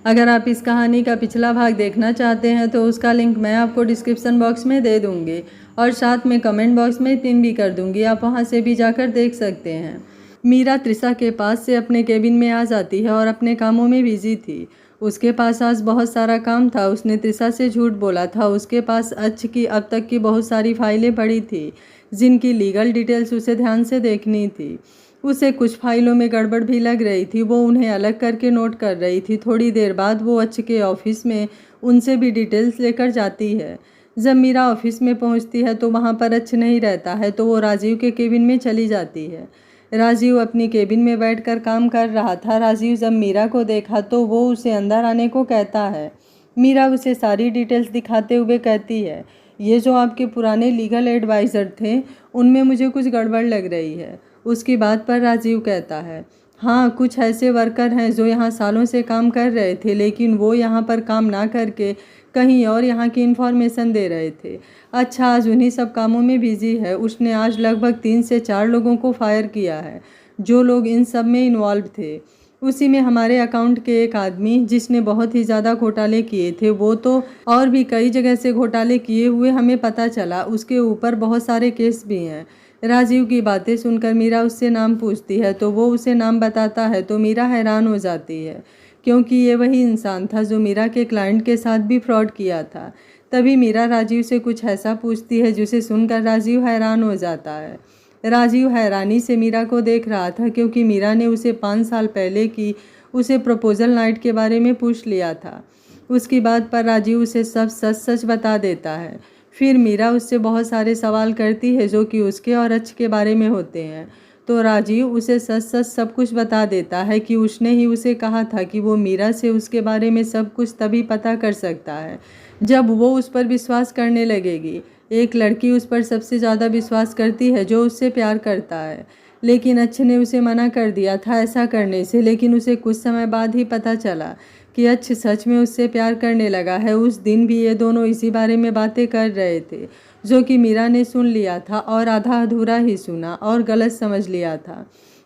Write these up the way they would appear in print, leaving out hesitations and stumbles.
अगर आप इस कहानी का पिछला भाग देखना चाहते हैं तो उसका लिंक मैं आपको डिस्क्रिप्शन बॉक्स में दे दूँगी और साथ में कमेंट बॉक्स में पिन भी कर दूँगी, आप वहां से भी जाकर देख सकते हैं। मीरा त्रिशा के पास से अपने केबिन में आ जाती है और अपने कामों में बिजी थी। उसके पास आज बहुत सारा काम था। उसने त्रिशा से झूठ बोला था। उसके पास अच्छ की अब तक की बहुत सारी फाइलें पड़ी थी जिनकी लीगल डिटेल्स उसे ध्यान से देखनी थी। उसे कुछ फाइलों में गड़बड़ भी लग रही थी, वो उन्हें अलग करके नोट कर रही थी। थोड़ी देर बाद वो अच्छ के ऑफिस में उनसे भी डिटेल्स लेकर जाती है। जब मीरा ऑफिस में पहुंचती है तो वहां पर अच्छ नहीं रहता है, तो वो राजीव के केबिन में चली जाती है। राजीव अपनी केबिन में बैठकर काम कर रहा था। राजीव जब मीरा को देखा तो वो उसे अंदर आने को कहता है। मीरा उसे सारी डिटेल्स दिखाते हुए कहती है, ये जो आपके पुराने लीगल एडवाइज़र थे उनमें मुझे कुछ गड़बड़ लग रही है। उसकी बात पर राजीव कहता है, हाँ कुछ ऐसे वर्कर हैं जो यहाँ सालों से काम कर रहे थे, लेकिन वो यहाँ पर काम ना करके कहीं और यहाँ की इन्फॉर्मेशन दे रहे थे। अच्छा, आज उन्हीं सब कामों में बिजी है। उसने आज लगभग 3 से 4 लोगों को फायर किया है जो लोग इन सब में इन्वॉल्व थे। उसी में हमारे अकाउंट के एक आदमी जिसने बहुत ही ज़्यादा घोटाले किए थे, वो तो और भी कई जगह से घोटाले किए हुए हमें पता चला। उसके ऊपर बहुत सारे केस भी हैं। राजीव की बातें सुनकर मीरा उससे नाम पूछती है तो वो उसे नाम बताता है तो मीरा हैरान हो जाती है, क्योंकि ये वही इंसान था जो मीरा के क्लाइंट के साथ भी फ्रॉड किया था। तभी मीरा राजीव से कुछ ऐसा पूछती है जिसे सुनकर राजीव हैरान हो जाता है। राजीव हैरानी से मीरा को देख रहा था, क्योंकि मीरा ने उसे 5 साल पहले की उसे प्रपोजल नाइट के बारे में पूछ लिया था। उसकी बात पर राजीव उसे सब सच सच बता देता है। फिर मीरा उससे बहुत सारे सवाल करती है जो कि उसके और अच्छ के बारे में होते हैं, तो राजीव उसे सच सच सब कुछ बता देता है कि उसने ही उसे कहा था कि वो मीरा से उसके बारे में सब कुछ तभी पता कर सकता है जब वो उस पर विश्वास करने लगेगी। एक लड़की उस पर सबसे ज़्यादा विश्वास करती है जो उससे प्यार करता है, लेकिन अच्छ ने उसे मना कर दिया था ऐसा करने से। लेकिन उसे कुछ समय बाद ही पता चला कि अच्छ सच में उससे प्यार करने लगा है। उस दिन भी ये दोनों इसी बारे में बातें कर रहे थे जो कि मीरा ने सुन लिया था और आधा अधूरा ही सुना और गलत समझ लिया था।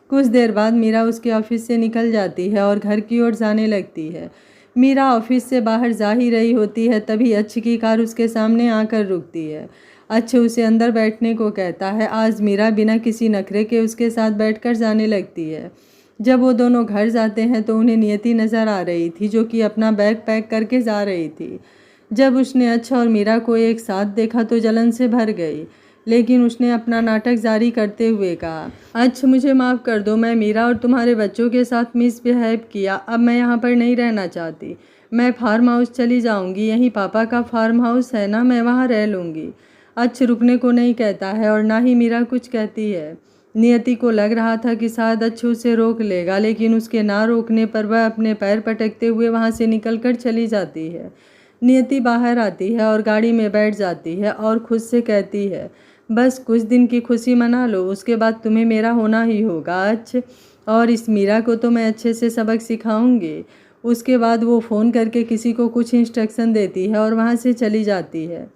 कुछ देर बाद मीरा उसके ऑफिस से निकल जाती है और घर की ओर जाने लगती है। मीरा ऑफिस से बाहर जा ही रही होती है, तभी अच्छ की कार उसके सामने आकर रुकती है। अच्छ उसे अंदर बैठने को कहता है। आज मीरा बिना किसी नखरे के उसके साथ बैठकर जाने लगती है। जब वो दोनों घर जाते हैं तो उन्हें नियति नज़र आ रही थी जो कि अपना बैग पैक करके जा रही थी। जब उसने अच्छ और मीरा को एक साथ देखा तो जलन से भर गई, लेकिन उसने अपना नाटक जारी करते हुए कहा, अच्छ मुझे माफ़ कर दो, मैं मीरा और तुम्हारे बच्चों के साथ मिसबिहेव किया। अब मैं यहाँ पर नहीं रहना चाहती। मैं फार्म हाउस चली जाऊँगी। यहीं पापा का फार्म हाउस है ना, मैं वहाँ रह लूँगी। अच्छ रुकने को नहीं कहता है और ना ही मीरा कुछ कहती है। नियति को लग रहा था कि शायद अच्छ उसे रोक लेगा, लेकिन उसके ना रोकने पर वह अपने पैर पटकते हुए वहाँ से निकलकर चली जाती है। नियति बाहर आती है और गाड़ी में बैठ जाती है और खुद से कहती है, बस कुछ दिन की खुशी मना लो, उसके बाद तुम्हें मेरा होना ही होगा अच्छ, और इस मीरा को तो मैं अच्छे से सबक सिखाऊंगी। उसके बाद वो फ़ोन करके किसी को कुछ इंस्ट्रक्शन देती है और वहाँ से चली जाती है।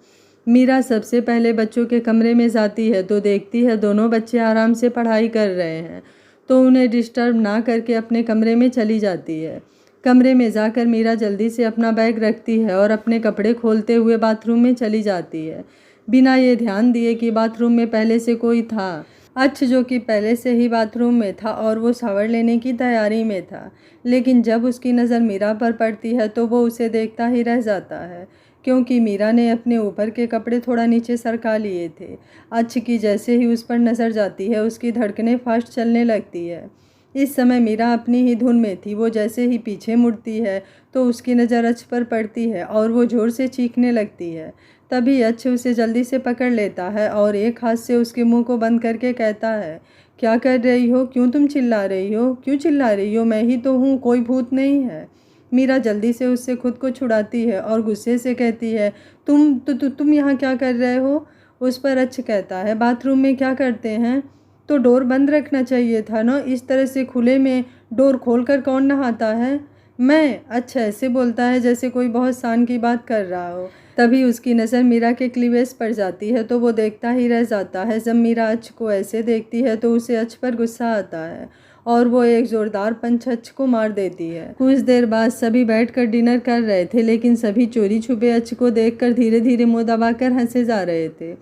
मीरा सबसे पहले बच्चों के कमरे में जाती है तो देखती है दोनों बच्चे आराम से पढ़ाई कर रहे हैं, तो उन्हें डिस्टर्ब ना करके अपने कमरे में चली जाती है। कमरे में जाकर मीरा जल्दी से अपना बैग रखती है और अपने कपड़े खोलते हुए बाथरूम में चली जाती है, बिना ये ध्यान दिए कि बाथरूम में पहले से कोई था। अच्छ जो कि पहले से ही बाथरूम में था और वो शावर लेने की तैयारी में था, लेकिन जब उसकी नज़र मीरा पर पड़ती है तो वो उसे देखता ही रह जाता है, क्योंकि मीरा ने अपने ऊपर के कपड़े थोड़ा नीचे सरका लिए थे। अच्छ की जैसे ही उस पर नज़र जाती है उसकी धड़कनें फास्ट चलने लगती है। इस समय मीरा अपनी ही धुन में थी। वो जैसे ही पीछे मुड़ती है तो उसकी नज़र अच्छ पर पड़ती है और वो ज़ोर से चीखने लगती है। तभी अच्छ उसे जल्दी से पकड़ लेता है और एक हाथ से उसके मुंह को बंद करके कहता है, क्या कर रही हो, क्यों तुम चिल्ला रही हो, क्यों चिल्ला रही हो, मैं ही तो हूँ, कोई भूत नहीं है। मीरा जल्दी से उससे खुद को छुड़ाती है और गुस्से से कहती है, तुम यहाँ क्या कर रहे हो। उस पर अच्छ कहता है, बाथरूम में क्या करते हैं, तो डोर बंद रखना चाहिए था ना, इस तरह से खुले में डोर खोलकर कौन नहाता है। मैं अच्छा ऐसे बोलता है जैसे कोई बहुत शान की बात कर रहा हो। तभी उसकी नज़र मीरा के क्लीवेज पर जाती है तो वो देखता ही रह जाता है। जब मीरा अच्छ को ऐसे देखती है तो उसे अच्छ पर गुस्सा आता है और वो एक ज़ोरदार पंच अच्छ को मार देती है। कुछ देर बाद सभी बैठकर डिनर कर रहे थे, लेकिन सभी चोरी छुपे अच्छ को देखकर धीरे धीरे मुँह दबाकर हंसे जा रहे थे।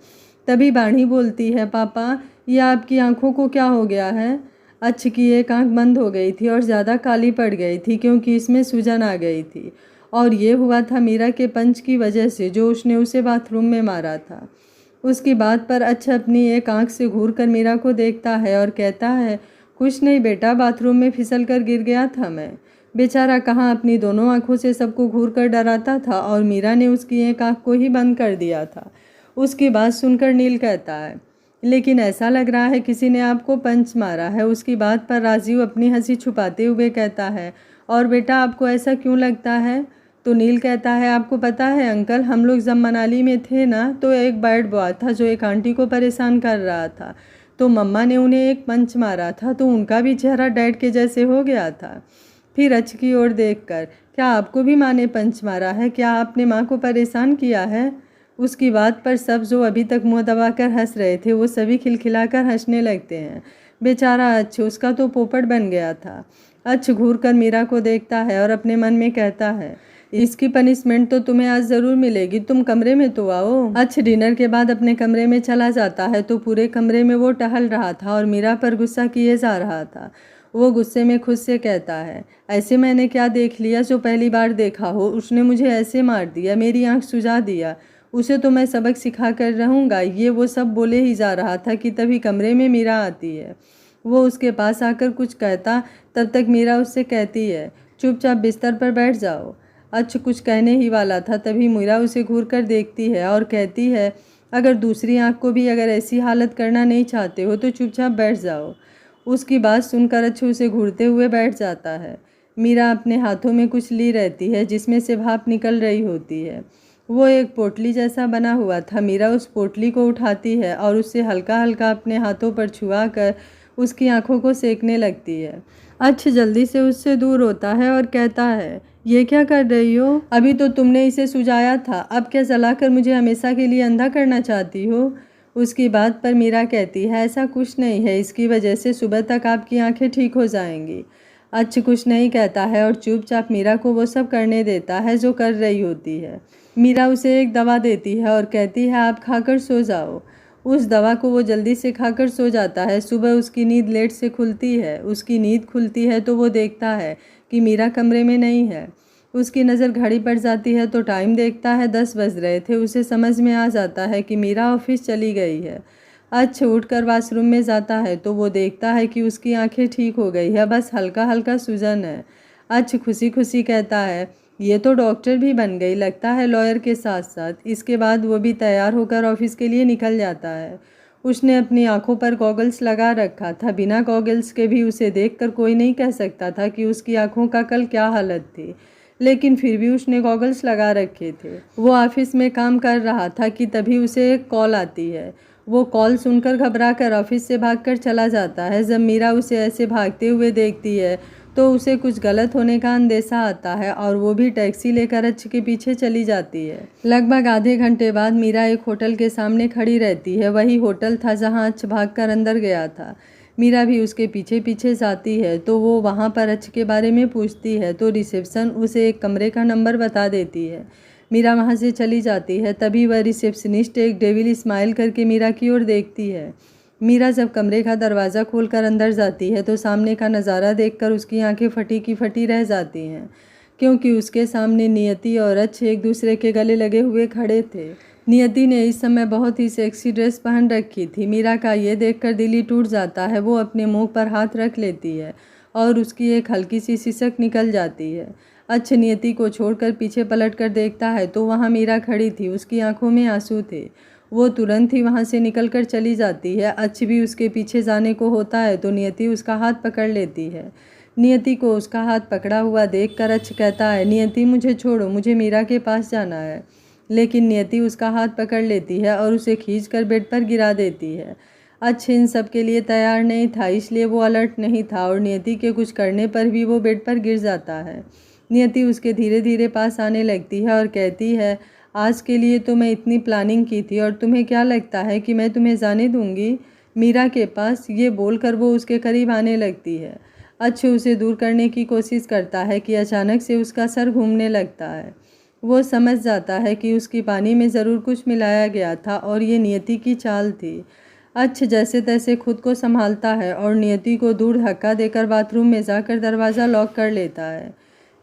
तभी बाणी बोलती है, पापा ये आपकी आंखों को क्या हो गया है? अच्छ की एक आंख बंद हो गई थी और ज़्यादा काली पड़ गई थी क्योंकि इसमें सूजन आ गई थी, और ये हुआ था मीरा के पंच की वजह से जो उसने उसे बाथरूम में मारा था। उसकी बात पर अच्छा अपनी एक आंख से घूरकर मीरा को देखता है और कहता है, कुछ नहीं बेटा, बाथरूम में फिसल कर गिर गया था मैं। बेचारा कहाँ अपनी दोनों आंखों से सबको घूर कर डराता था और मीरा ने उसकी एक आंख को ही बंद कर दिया था। उसकी बात सुनकर नील कहता है, लेकिन ऐसा लग रहा है किसी ने आपको पंच मारा है। उसकी बात पर राजीव अपनी हंसी छुपाते हुए कहता है, और बेटा आपको ऐसा क्यों लगता है? तो नील कहता है, आपको पता है अंकल, हम लोग जब मनाली में थे ना, तो एक बैड बॉय था जो एक आंटी को परेशान कर रहा था, तो मम्मा ने उन्हें एक पंच मारा था, तो उनका भी चेहरा डैड के जैसे हो गया था। फिर अच की ओर देखकर, क्या आपको भी माँ ने पंच मारा है? क्या आपने माँ को परेशान किया है? उसकी बात पर सब जो अभी तक मुँह दबाकर हंस रहे थे वो सभी खिलखिलाकर हंसने लगते हैं। बेचारा अच्छ, उसका तो पोपट बन गया था। अच्छ घूरकर मीरा को देखता है और अपने मन में कहता है, इसकी पनिशमेंट तो तुम्हें आज ज़रूर मिलेगी, तुम कमरे में तो आओ। अच्छ डिनर के बाद अपने कमरे में चला जाता है तो पूरे कमरे में वो टहल रहा था और मीरा पर गुस्सा किए जा रहा था। वो गुस्से में खुद से कहता है, ऐसे मैंने क्या देख लिया जो पहली बार देखा हो? उसने मुझे ऐसे मार दिया, मेरी आंख सुझा दिया, उसे तो मैं सबक सिखा कर रहूँगा। ये वो सब बोले ही जा रहा था कि तभी कमरे में मीरा आती है। वो उसके पास आकर कुछ कहता, तब तक मीरा उससे कहती है, चुपचाप बिस्तर पर बैठ जाओ। अच्छ कुछ कहने ही वाला था, तभी मीरा उसे घूर कर देखती है और कहती है, अगर दूसरी आँख को भी अगर ऐसी हालत करना नहीं चाहते हो तो चुपचाप बैठ जाओ। उसकी बात सुनकर अच्छ उसे घूरते हुए बैठ जाता है। मीरा अपने हाथों में कुछ ली रहती है जिसमें से भाप निकल रही होती है। वो एक पोटली जैसा बना हुआ था। मीरा उस पोटली को उठाती है और उससे हल्का हल्का अपने हाथों पर छुआ कर उसकी आंखों को सेकने लगती है। अच्छ जल्दी से उससे दूर होता है और कहता है, ये क्या कर रही हो? अभी तो तुमने इसे सुझाया था, अब क्या जलाकर मुझे हमेशा के लिए अंधा करना चाहती हो? उसकी बात पर मीरा कहती है, ऐसा कुछ नहीं है, इसकी वजह से सुबह तक आपकी आंखें ठीक हो जाएंगी। अच्छ कुछ नहीं कहता है और चुपचाप मीरा को वो सब करने देता है जो कर रही होती है। मीरा उसे एक दवा देती है और कहती है, आप खाकर सो जाओ। उस दवा को वो जल्दी से खाकर सो जाता है। सुबह उसकी नींद लेट से खुलती है। उसकी नींद खुलती है तो वो देखता है कि मीरा कमरे में नहीं है। उसकी नज़र घड़ी पर जाती है तो टाइम देखता है, 10 बज रहे थे। उसे समझ में आ जाता है कि मीरा ऑफिस चली गई है। अच्छ उठकर वॉशरूम में जाता है तो वो देखता है कि उसकी आंखें ठीक हो गई है, बस हल्का हल्का सूजन है। अच्छ खुशी खुशी कहता है, ये तो डॉक्टर भी बन गई, लगता है लॉयर के साथ साथ। इसके बाद वो भी तैयार होकर ऑफिस के लिए निकल जाता है। उसने अपनी आंखों पर गॉगल्स लगा रखा था। बिना गॉगल्स के भी उसे देखकर कोई नहीं कह सकता था कि उसकी आंखों का कल क्या हालत थी, लेकिन फिर भी उसने गॉगल्स लगा रखे थे। वो ऑफिस में काम कर रहा था कि तभी उसे एक कॉल आती है। वो कॉल सुनकर घबराकर ऑफिस से भागकर चला जाता है। जब मीरा उसे ऐसे भागते हुए देखती है तो उसे कुछ गलत होने का अंदेशा आता है और वो भी टैक्सी लेकर अच्छ के पीछे चली जाती है। लगभग आधे घंटे बाद मीरा एक होटल के सामने खड़ी रहती है। वही होटल था जहां अच्छ भागकर अंदर गया था। मीरा भी उसके पीछे पीछे जाती है तो वो वहां पर अच्छ के बारे में पूछती है तो रिसेप्शन उसे एक कमरे का नंबर बता देती है। मीरा वहां से चली जाती है। तभी वह रिसेप्शनिस्ट एक डेविल स्माइल करके मीरा की ओर देखती है। मीरा जब कमरे का दरवाज़ा खोलकर अंदर जाती है तो सामने का नज़ारा देखकर उसकी आंखें फटी की फटी रह जाती हैं, क्योंकि उसके सामने नियति और अच्छ एक दूसरे के गले लगे हुए खड़े थे। नियति ने इस समय बहुत ही सेक्सी ड्रेस पहन रखी थी। मीरा का ये देखकर दिल ही टूट जाता है। वो अपने मुंह पर हाथ रख लेती है और उसकी एक हल्की सी सिसक निकल जाती है। अच्छ नियति को छोड़कर पीछे पलट कर देखता है तो वहाँ मीरा खड़ी थी। उसकी आंखों में आंसू थे। वो तुरंत ही वहाँ से निकलकर चली जाती है। अच्छ भी उसके पीछे जाने को होता है तो नियति उसका हाथ पकड़ लेती है। नियति को उसका हाथ पकड़ा हुआ देखकर अच्छ कहता है, नियति मुझे छोड़ो, मुझे मीरा के पास जाना है। लेकिन नियति उसका हाथ पकड़ लेती है और उसे खींचकर बेड पर गिरा देती है। अच्छ इन सब के लिए तैयार नहीं था, इसलिए वो अलर्ट नहीं था और नियति के कुछ करने पर भी वो बेड पर गिर जाता है। नियति उसके धीरे धीरे पास आने लगती है और कहती है, आज के लिए तो मैं इतनी प्लानिंग की थी और तुम्हें क्या लगता है कि मैं तुम्हें जाने दूंगी मीरा के पास? ये बोलकर वो उसके करीब आने लगती है। अच्छ उसे दूर करने की कोशिश करता है कि अचानक से उसका सर घूमने लगता है। वो समझ जाता है कि उसकी पानी में ज़रूर कुछ मिलाया गया था और ये नियति की चाल थी। अच्छ जैसे तैसे खुद को संभालता है और नियति को दूर धक्का देकर बाथरूम में जाकर दरवाज़ा लॉक कर लेता है।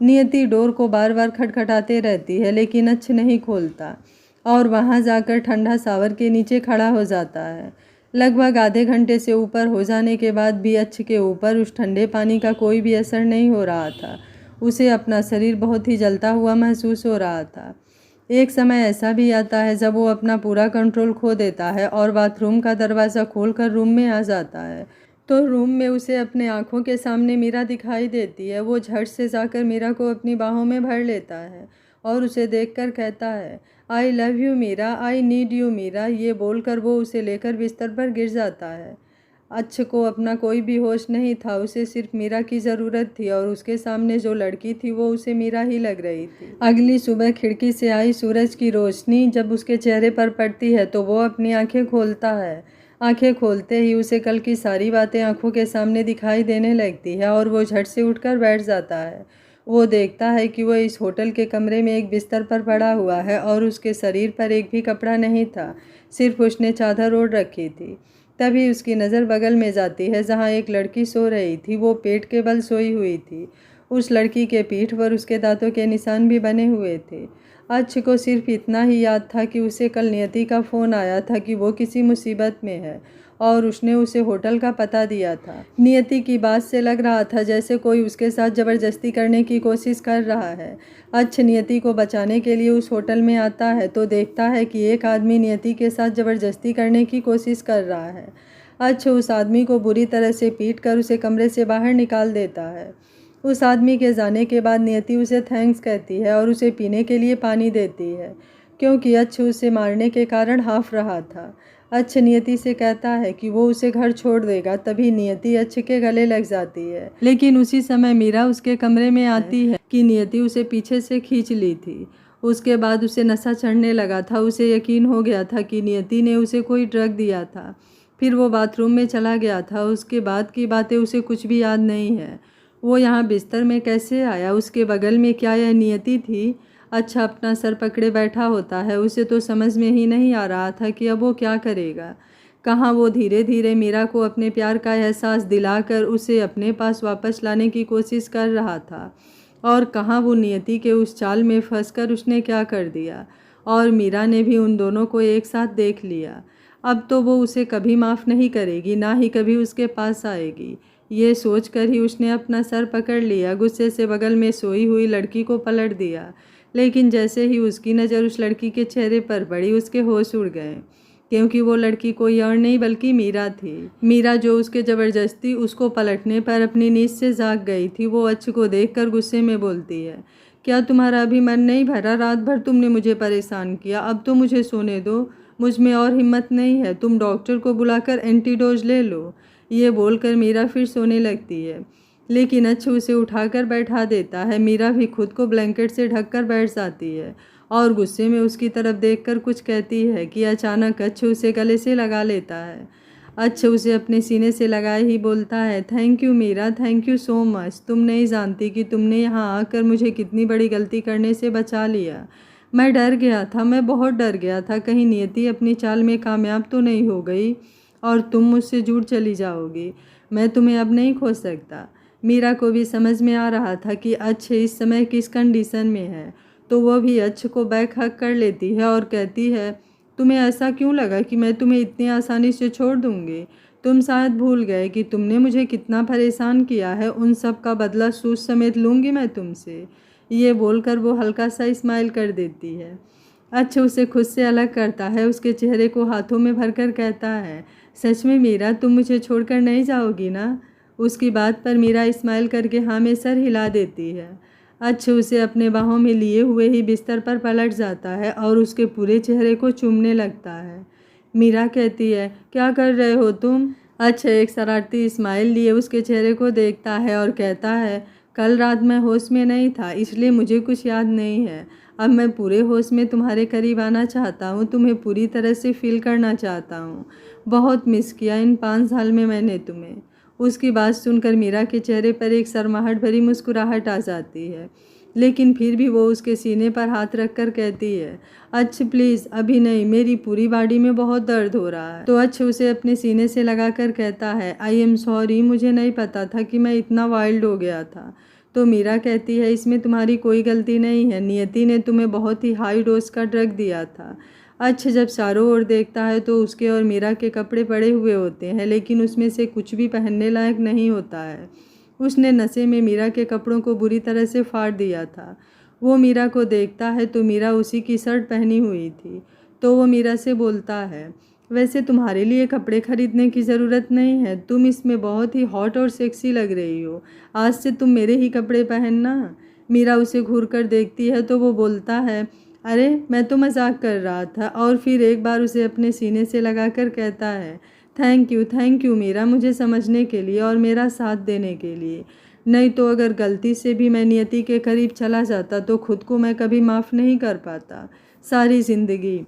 नियति डोर को बार बार खटखटाते रहती है लेकिन अच्छ नहीं खोलता और वहाँ जाकर ठंडा शावर के नीचे खड़ा हो जाता है। लगभग आधे घंटे से ऊपर हो जाने के बाद भी अच्छ के ऊपर उस ठंडे पानी का कोई भी असर नहीं हो रहा था। उसे अपना शरीर बहुत ही जलता हुआ महसूस हो रहा था। एक समय ऐसा भी आता है जब वो अपना पूरा कंट्रोल खो देता है और बाथरूम का दरवाज़ा खोलकर रूम में आ जाता है तो रूम में उसे अपने आँखों के सामने मीरा दिखाई देती है। वो झट से जाकर मीरा को अपनी बाहों में भर लेता है और उसे देखकर कहता है, I love you Meera, I need you Meera. ये बोलकर वो उसे लेकर बिस्तर पर गिर जाता है। अच्छ को अपना कोई भी होश नहीं था, उसे सिर्फ मीरा की ज़रूरत थी और उसके सामने जो लड़की थी वो उसे मीरा ही लग रही थी। अगली सुबह खिड़की से आई सूरज की रोशनी जब उसके चेहरे पर पड़ती है तो वो अपनी आंखें खोलता है। आंखें खोलते ही उसे कल की सारी बातें आंखों के सामने दिखाई देने लगती है और वो झट से उठकर बैठ जाता है। वो देखता है कि वो इस होटल के कमरे में एक बिस्तर पर पड़ा हुआ है और उसके शरीर पर एक भी कपड़ा नहीं था, सिर्फ उसने चादर ओढ़ रखी थी। तभी उसकी नज़र बगल में जाती है जहाँ एक लड़की सो रही थी। वो पेट के बल सोई हुई थी। उस लड़की के पीठ पर उसके दांतों के निशान भी बने हुए थे। अच्छ को सिर्फ इतना ही याद था कि उसे कल नियति का फ़ोन आया था कि वो किसी मुसीबत में है और उसने उसे होटल का पता दिया था। नियति की बात से लग रहा था जैसे कोई उसके साथ ज़बरदस्ती करने की कोशिश कर रहा है। अच्छ नियति को बचाने के लिए उस होटल में आता है तो देखता है कि एक आदमी नियति के साथ ज़बरदस्ती करने की कोशिश कर रहा है। अच्छ उस आदमी को बुरी तरह से पीट कर उसे कमरे से बाहर निकाल देता है। उस आदमी के जाने के बाद नियति उसे थैंक्स कहती है और उसे पीने के लिए पानी देती है क्योंकि अच्छ उसे मारने के कारण हाफ रहा था। अच्छ नियति से कहता है कि वो उसे घर छोड़ देगा। तभी नियति अच्छ के गले लग जाती है लेकिन उसी समय मीरा उसके कमरे में आती है कि नियति उसे पीछे से खींच ली थी। उसके बाद उसे नशा चढ़ने लगा था। उसे यकीन हो गया था कि नियति ने उसे कोई ड्रग दिया था। फिर वो बाथरूम में चला गया था। उसके बाद की बातें उसे कुछ भी याद नहीं है। वो यहाँ बिस्तर में कैसे आया, उसके बगल में क्या यह नियति थी। अच्छा अपना सर पकड़े बैठा होता है। उसे तो समझ में ही नहीं आ रहा था कि अब वो क्या करेगा। कहाँ वो धीरे धीरे मीरा को अपने प्यार का एहसास दिलाकर उसे अपने पास वापस लाने की कोशिश कर रहा था और कहाँ वो नियति के उस चाल में फंसकर उसने क्या कर दिया और मीरा ने भी उन दोनों को एक साथ देख लिया। अब तो वो उसे कभी माफ़ नहीं करेगी, ना ही कभी उसके पास आएगी। ये सोचकर ही उसने अपना सर पकड़ लिया। गुस्से से बगल में सोई हुई लड़की को पलट दिया लेकिन जैसे ही उसकी नज़र उस लड़की के चेहरे पर पड़ी उसके होश उड़ गए क्योंकि वो लड़की कोई और नहीं बल्कि मीरा थी। मीरा जो उसके ज़बरदस्ती उसको पलटने पर अपनी नींद से जाग गई थी। वो अच्छ को देखकर गुस्से में बोलती है, क्या तुम्हारा अभी मन नहीं भरा? रात भर तुमने मुझे परेशान किया, अब तो मुझे सोने दो। मुझ में और हिम्मत नहीं है, तुम डॉक्टर को बुलाकर एंटीडोज ले लो। ये बोलकर मीरा फिर सोने लगती है लेकिन अच्छ उसे उठाकर बैठा देता है। मीरा भी खुद को ब्लैंकेट से ढककर बैठ जाती है और गुस्से में उसकी तरफ देखकर कुछ कहती है कि अचानक अच्छ उसे गले से लगा लेता है। अच्छ उसे अपने सीने से लगाए ही बोलता है, thank you Meera, thank you so much. तुम नहीं जानती कि तुमने यहाँ आकर मुझे कितनी बड़ी गलती करने से बचा लिया। मैं डर गया था, मैं बहुत डर गया था कहीं नियति अपनी चाल में कामयाब तो नहीं हो गई और तुम मुझसे जुड़ चली जाओगी। मैं तुम्हें अब नहीं खो सकता। मीरा को भी समझ में आ रहा था कि अच्छ इस समय किस कंडीशन में है तो वह भी अच्छ को बैक हक कर लेती है और कहती है, तुम्हें ऐसा क्यों लगा कि मैं तुम्हें इतनी आसानी से छोड़ दूँगी? तुम शायद भूल गए कि तुमने मुझे कितना परेशान किया है। उन सब का बदला सूद समेत लूँगी मैं तुमसे। ये बोलकर वो हल्का सा स्माइल कर देती है। अच्छ उसे खुद से अलग करता है, उसके चेहरे को हाथों में भरकर कहता है, सच में मीरा तुम मुझे छोड़कर नहीं जाओगी ना? उसकी बात पर मीरा स्माइल करके हाँ में सर हिला देती है। अच्छ उसे अपने बाहों में लिए हुए ही बिस्तर पर पलट जाता है और उसके पूरे चेहरे को चूमने लगता है। मीरा कहती है, क्या कर रहे हो तुम? अच्छ एक शरारती स्माइल लिए उसके चेहरे को देखता है और कहता है, कल रात मैं होश में नहीं था इसलिए मुझे कुछ याद नहीं है। अब मैं पूरे होश में तुम्हारे करीब आना चाहता हूँ, तुम्हें पूरी तरह से फील करना चाहता हूँ। बहुत मिस किया इन 5 साल में मैंने तुम्हें। उसकी बात सुनकर मीरा के चेहरे पर एक शर्माहट भरी मुस्कुराहट आ जाती है, लेकिन फिर भी वो उसके सीने पर हाथ रखकर कहती है, अच्छ प्लीज़ अभी नहीं, मेरी पूरी बॉडी में बहुत दर्द हो रहा है। तो अच्छ उसे अपने सीने से लगाकर कहता है, आई एम सॉरी, मुझे नहीं पता था कि मैं इतना वाइल्ड हो गया था। तो मीरा कहती है, इसमें तुम्हारी कोई गलती नहीं है, नियति ने तुम्हें बहुत ही हाई डोज का ड्रग दिया था। अच्छ जब चारों ओर देखता है तो उसके और मीरा के कपड़े पड़े हुए होते हैं, लेकिन उसमें से कुछ भी पहनने लायक नहीं होता है। उसने नशे में मीरा के कपड़ों को बुरी तरह से फाड़ दिया था। वो मीरा को देखता है तो मीरा उसी की शर्ट पहनी हुई थी। तो वो मीरा से बोलता है, वैसे तुम्हारे लिए कपड़े खरीदने की ज़रूरत नहीं है, तुम इसमें बहुत ही हॉट और सेक्सी लग रही हो, आज से तुम मेरे ही कपड़े पहनना। मीरा उसे घूर कर देखती है तो वो बोलता है, अरे मैं तो मजाक कर रहा था, और फिर एक बार उसे अपने सीने से लगाकर कहता है, थैंक यू मीरा, मुझे समझने के लिए और मेरा साथ देने के लिए। नहीं तो अगर गलती से भी मैं नियति के करीब चला जाता तो खुद को मैं कभी माफ़ नहीं कर पाता सारी ज़िंदगी।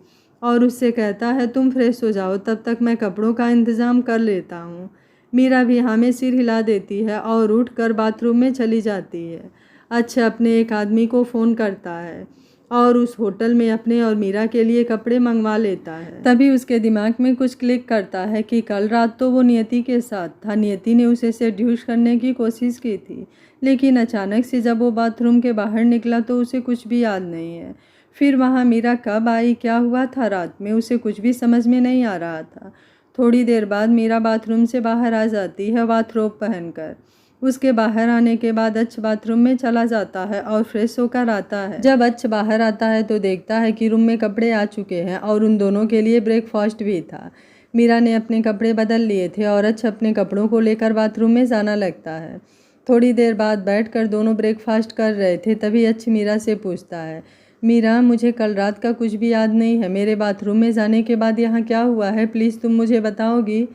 और उससे कहता है, तुम फ्रेश हो जाओ, तब तक मैं कपड़ों का इंतज़ाम कर लेता हूँ। मीरा भी हाँ में सिर हिला देती है और उठकर बाथरूम में चली जाती है। अच्छा अपने एक आदमी को फ़ोन करता है और उस होटल में अपने और मीरा के लिए कपड़े मंगवा लेता है। तभी उसके दिमाग में कुछ क्लिक करता है कि कल रात तो वो नियति के साथ था, नियति ने उसे सेड्यूस करने की कोशिश की थी, लेकिन अचानक से जब वो बाथरूम के बाहर निकला तो उसे कुछ भी याद नहीं है। फिर वहाँ मीरा कब आई, क्या हुआ था रात में, उसे कुछ भी समझ में नहीं आ रहा था। थोड़ी देर बाद मीरा बाथरूम से बाहर आ जाती है बाथरोब पहनकर। उसके बाहर आने के बाद अच्छ बाथरूम में चला जाता है और फ्रेश होकर आता है। जब अच्छ बाहर आता है तो देखता है कि रूम में कपड़े आ चुके हैं और उन दोनों के लिए ब्रेकफास्ट भी था। मीरा ने अपने कपड़े बदल लिए थे और अच्छ अपने कपड़ों को लेकर बाथरूम में जाना लगता है। थोड़ी देर बाद बैठकर दोनों ब्रेकफास्ट कर रहे थे, तभी अच्छ मीरा से पूछता है, मीरा मुझे कल रात का कुछ भी याद नहीं है, मेरे बाथरूम में जाने के बाद यहाँ क्या हुआ है, प्लीज़ तुम मुझे बताओगी।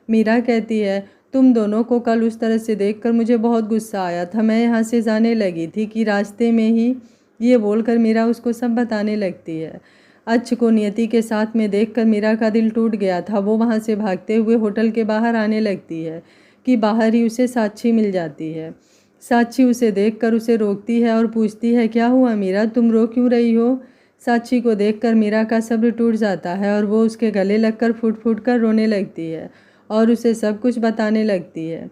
मीरा कहती है, तुम दोनों को कल उस तरह से देखकर मुझे बहुत गुस्सा आया था, मैं यहाँ से जाने लगी थी कि रास्ते में ही, ये बोलकर मीरा उसको सब बताने लगती है। अच्छ को नियति के साथ में देखकर मीरा का दिल टूट गया था। वो वहाँ से भागते हुए होटल के बाहर आने लगती है कि बाहर ही उसे साक्षी मिल जाती है। साक्षी उसे देखकर उसे रोकती है और पूछती है, क्या हुआ मीरा, तुम रो क्यों रही हो। साक्षी को देखकर मीरा का सब्र टूट जाता है और वो उसके गले लगकर फूट फूट कर रोने लगती है और उसे सब कुछ बताने लगती है।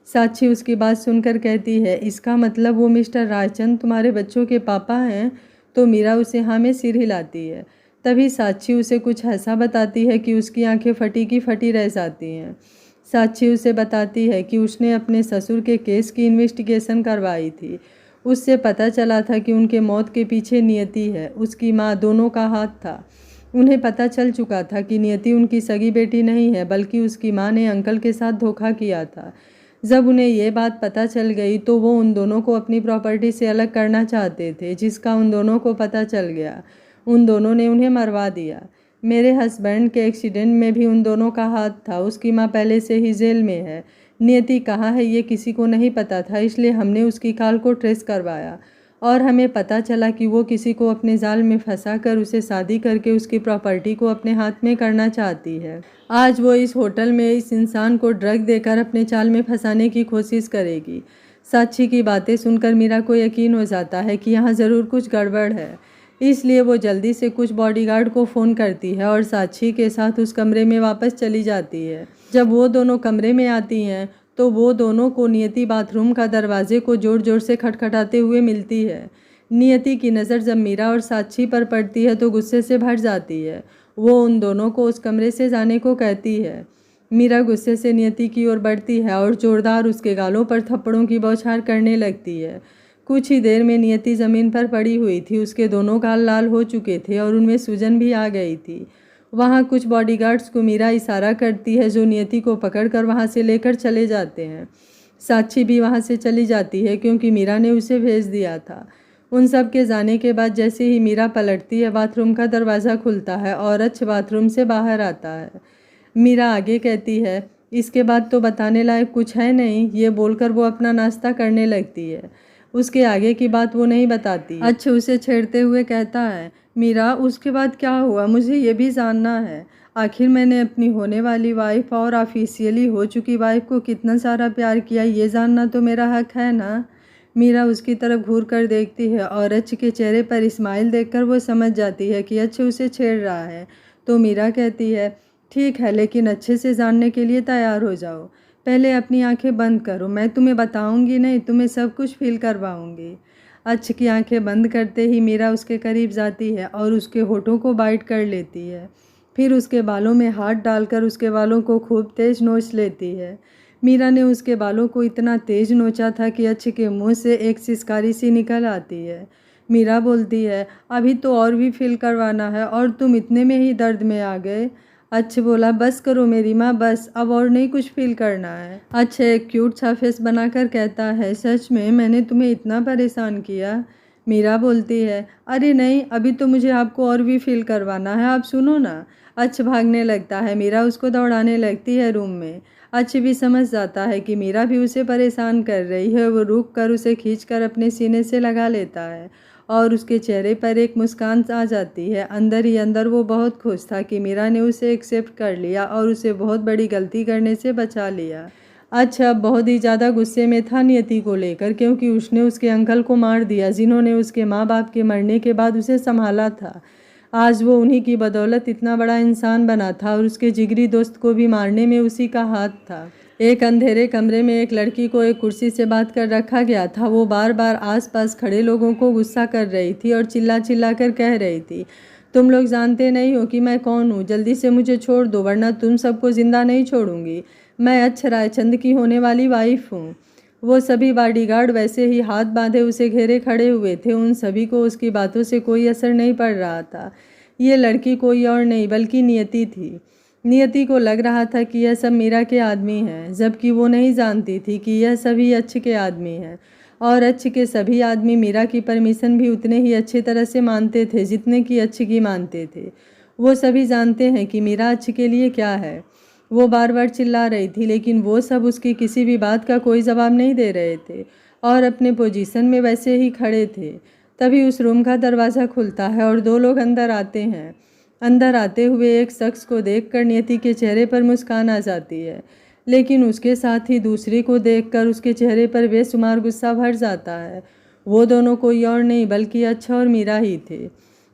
साक्षी उसकी बात सुनकर कहती है, इसका मतलब वो मिस्टर रायचंद तुम्हारे बच्चों के पापा हैं। तो मीरा उसे हाँ में सिर हिलाती है। तभी साक्षी उसे कुछ ऐसा बताती है कि उसकी आंखें फटी की फटी रह जाती हैं। साक्षी उसे बताती है कि उसने अपने ससुर के केस की इन्वेस्टिगेशन करवाई थी। उससे पता चला था कि उनके मौत के पीछे नियति है, उसकी माँ, दोनों का हाथ था। उन्हें पता चल चुका था कि नियति उनकी सगी बेटी नहीं है, बल्कि उसकी माँ ने अंकल के साथ धोखा किया था। जब उन्हें ये बात पता चल गई तो वो उन दोनों को अपनी प्रॉपर्टी से अलग करना चाहते थे, जिसका उन दोनों को पता चल गया। उन दोनों ने उन्हें मरवा दिया। मेरे हस्बैंड के एक्सीडेंट में भी उन दोनों का हाथ था। उसकी माँ पहले से ही जेल में है। नियति कहाँ है ये किसी को नहीं पता था, इसलिए हमने उसकी कॉल को ट्रेस करवाया और हमें पता चला कि वो किसी को अपने जाल में फंसाकर उसे शादी करके उसकी प्रॉपर्टी को अपने हाथ में करना चाहती है। आज वो इस होटल में इस इंसान को ड्रग देकर अपने चाल में फंसाने की कोशिश करेगी। साक्षी की बातें सुनकर मीरा को यकीन हो जाता है कि यहाँ ज़रूर कुछ गड़बड़ है, इसलिए वो जल्दी से कुछ बॉडीगार्ड को फ़ोन करती है और साक्षी के साथ उस कमरे में वापस चली जाती है। जब वो दोनों कमरे में आती हैं तो वो दोनों को नियति बाथरूम का दरवाजे को ज़ोर ज़ोर से खटखटाते हुए मिलती है। नियति की नज़र जब मीरा और साक्षी पर पड़ती है तो गुस्से से भर जाती है। वो उन दोनों को उस कमरे से जाने को कहती है। मीरा गुस्से से नियति की ओर बढ़ती है और ज़ोरदार उसके गालों पर थप्पड़ों की बौछार करने लगती है। कुछ ही देर में नियति ज़मीन पर पड़ी हुई थी। उसके दोनों गाल लाल हो चुके थे और उनमें सूजन भी आ गई थी। वहाँ कुछ बॉडीगार्ड्स को मीरा इशारा करती है जो नियति को पकड़कर वहाँ से लेकर चले जाते हैं। साक्षी भी वहाँ से चली जाती है क्योंकि मीरा ने उसे भेज दिया था। उन सब के जाने के बाद जैसे ही मीरा पलटती है, बाथरूम का दरवाज़ा खुलता है और अच्छ बाथरूम से बाहर आता है। मीरा आगे कहती है, इसके बाद तो बताने लायक कुछ है नहीं, ये बोलकर वो अपना नाश्ता करने लगती है। उसके आगे की बात वो नहीं बताती। अच्छा उसे छेड़ते हुए कहता है, मीरा उसके बाद क्या हुआ, मुझे ये भी जानना है। आखिर मैंने अपनी होने वाली वाइफ और ऑफिशियली हो चुकी वाइफ को कितना सारा प्यार किया, ये जानना तो मेरा हक है ना। मीरा उसकी तरफ घूर कर देखती है और अच्छ के चेहरे पर स्माइल देखकर वो समझ जाती है कि अच्छ उसे छेड़ रहा है। तो मीरा कहती है, ठीक है, लेकिन अच्छे से जानने के लिए तैयार हो जाओ। पहले अपनी आंखें बंद करो, मैं तुम्हें बताऊंगी नहीं, तुम्हें सब कुछ फील करवाऊंगी। अच्छ की आंखें बंद करते ही मीरा उसके करीब जाती है और उसके होठों को बाइट कर लेती है। फिर उसके बालों में हाथ डालकर उसके बालों को खूब तेज नोच लेती है। मीरा ने उसके बालों को इतना तेज नोचा था कि अच्छ के मुंह से एक सिसकारी सी निकल आती है। मीरा बोलती है, अभी तो और भी फील करवाना है और तुम इतने में ही दर्द में आ गए। अच्छ बोला, बस करो मेरी माँ, बस, अब और नहीं कुछ फील करना है। अच्छ एक क्यूट सा फेस बनाकर कहता है, सच में मैंने तुम्हें इतना परेशान किया? मीरा बोलती है, अरे नहीं, अभी तो मुझे आपको और भी फील करवाना है, आप सुनो ना। अच्छ भागने लगता है, मीरा उसको दौड़ाने लगती है रूम में। अच्छ भी समझ जाता है कि मीरा भी उसे परेशान कर रही है। वो रुक कर उसे खींचकर अपने सीने से लगा लेता है और उसके चेहरे पर एक मुस्कान आ जाती है। अंदर ही अंदर वो बहुत खुश था कि मीरा ने उसे एक्सेप्ट कर लिया और उसे बहुत बड़ी गलती करने से बचा लिया। अच्छा, बहुत ही ज़्यादा गुस्से में था नियति को लेकर, क्योंकि उसने उसके अंकल को मार दिया जिन्होंने उसके माँ बाप के मरने के बाद उसे संभाला था। आज वो उन्हीं की बदौलत इतना बड़ा इंसान बना था और उसके जिगरी दोस्त को भी मारने में उसी का हाथ था। एक अंधेरे कमरे में एक लड़की को एक कुर्सी से बांध कर रखा गया था। वो बार बार आसपास खड़े लोगों को गुस्सा कर रही थी और चिल्ला चिल्ला कर कह रही थी, तुम लोग जानते नहीं हो कि मैं कौन हूँ, जल्दी से मुझे छोड़ दो वरना तुम सबको जिंदा नहीं छोड़ूंगी। मैं अच्छ रायचंद की होने वाली वाइफ हूँ। वो सभी बॉडीगार्ड वैसे ही हाथ बांधे उसे घेरे खड़े हुए थे। उन सभी को उसकी बातों से कोई असर नहीं पड़ रहा था। ये लड़की कोई और नहीं बल्कि नियति थी। नियति को लग रहा था कि यह सब मीरा के आदमी हैं, जबकि वो नहीं जानती थी कि यह सभी अच्छ के आदमी हैं। और अच्छ के सभी आदमी मीरा की परमिशन भी उतने ही अच्छी तरह से मानते थे जितने कि अच्छ की मानते थे। वो सभी जानते हैं कि मीरा अच्छ के लिए क्या है। वो बार बार चिल्ला रही थी, लेकिन वो सब उसकी किसी भी बात का कोई जवाब नहीं दे रहे थे और अपने पोजीशन में वैसे ही खड़े थे। तभी उस रूम का दरवाज़ा खुलता है और दो लोग अंदर आते हैं। अंदर आते हुए एक शख्स को देखकर नियति के चेहरे पर मुस्कान आ जाती है, लेकिन उसके साथ ही दूसरे को देखकर उसके चेहरे पर बेशुमार गुस्सा भर जाता है। वो दोनों कोई और नहीं बल्कि अच्छा और मीरा ही थे।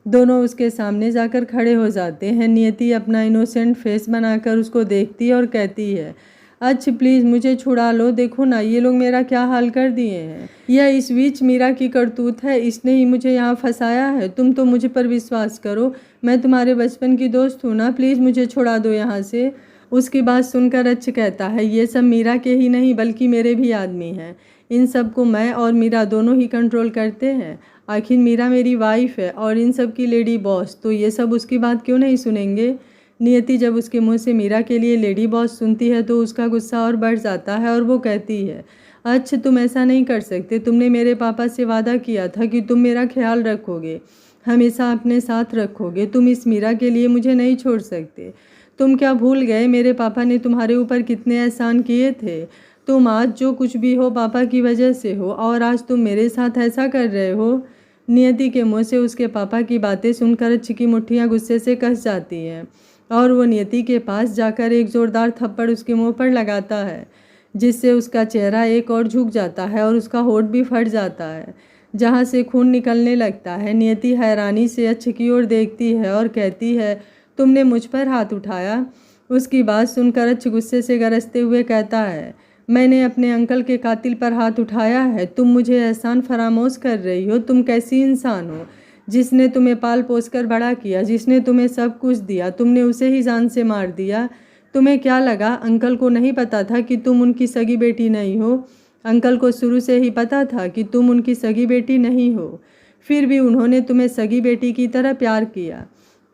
दोनों उसके सामने जाकर खड़े हो जाते हैं। नियति अपना इनोसेंट फेस बनाकर उसको देखती है और कहती है, अच्छा प्लीज़ मुझे छुड़ा लो, देखो ना ये लोग मेरा क्या हाल कर दिए हैं। यह इस बीच मीरा की करतूत है, इसने ही मुझे यहाँ फंसाया है। तुम तो मुझे पर विश्वास करो, मैं तुम्हारे बचपन की दोस्त हूँ ना, प्लीज़ मुझे छुड़ा दो यहाँ से। उसकी बात सुनकर अच्छ कहता है, ये सब मीरा के ही नहीं बल्कि मेरे भी आदमी हैं। इन सब को मैं और मीरा दोनों ही कंट्रोल करते हैं। आखिर मीरा मेरी वाइफ है और इन सब की लेडी बॉस, तो ये सब उसकी बात क्यों नहीं सुनेंगे। नियति जब उसके मुंह से मीरा के लिए लेडी बॉस सुनती है तो उसका गुस्सा और बढ़ जाता है और वो कहती है, अच्छा तुम ऐसा नहीं कर सकते, तुमने मेरे पापा से वादा किया था कि तुम मेरा ख्याल रखोगे, हमेशा अपने साथ रखोगे, तुम इस मीरा के लिए मुझे नहीं छोड़ सकते। तुम क्या भूल गए मेरे पापा ने तुम्हारे ऊपर कितने एहसान किए थे। तुम आज जो कुछ भी हो पापा की वजह से हो और आज तुम मेरे साथ ऐसा कर रहे हो। नियति के मुंह से उसके पापा की बातें सुनकर अच्छ की मुट्ठियाँ गुस्से से कस जाती हैं और वो नियति के पास जाकर एक ज़ोरदार थप्पड़ उसके मुंह पर लगाता है, जिससे उसका चेहरा एक और झुक जाता है और उसका होठ भी फट जाता है, जहाँ से खून निकलने लगता है। नियति हैरानी से अच्छ की ओर देखती है और कहती है, तुमने मुझ पर हाथ उठाया। उसकी बात सुनकर अच्छ गुस्से से गरजते हुए कहता है, मैंने अपने अंकल के कातिल पर हाथ उठाया है। तुम मुझे एहसान फरामोश कर रही हो। तुम कैसी इंसान हो। जिसने तुम्हें पाल पोस कर बड़ा किया, जिसने तुम्हें सब कुछ दिया, तुमने उसे ही जान से मार दिया। तुम्हें क्या लगा अंकल को नहीं पता था कि तुम उनकी सगी बेटी नहीं हो। अंकल को शुरू से ही पता था कि तुम उनकी सगी बेटी नहीं हो, फिर भी उन्होंने तुम्हें सगी बेटी की तरह प्यार किया।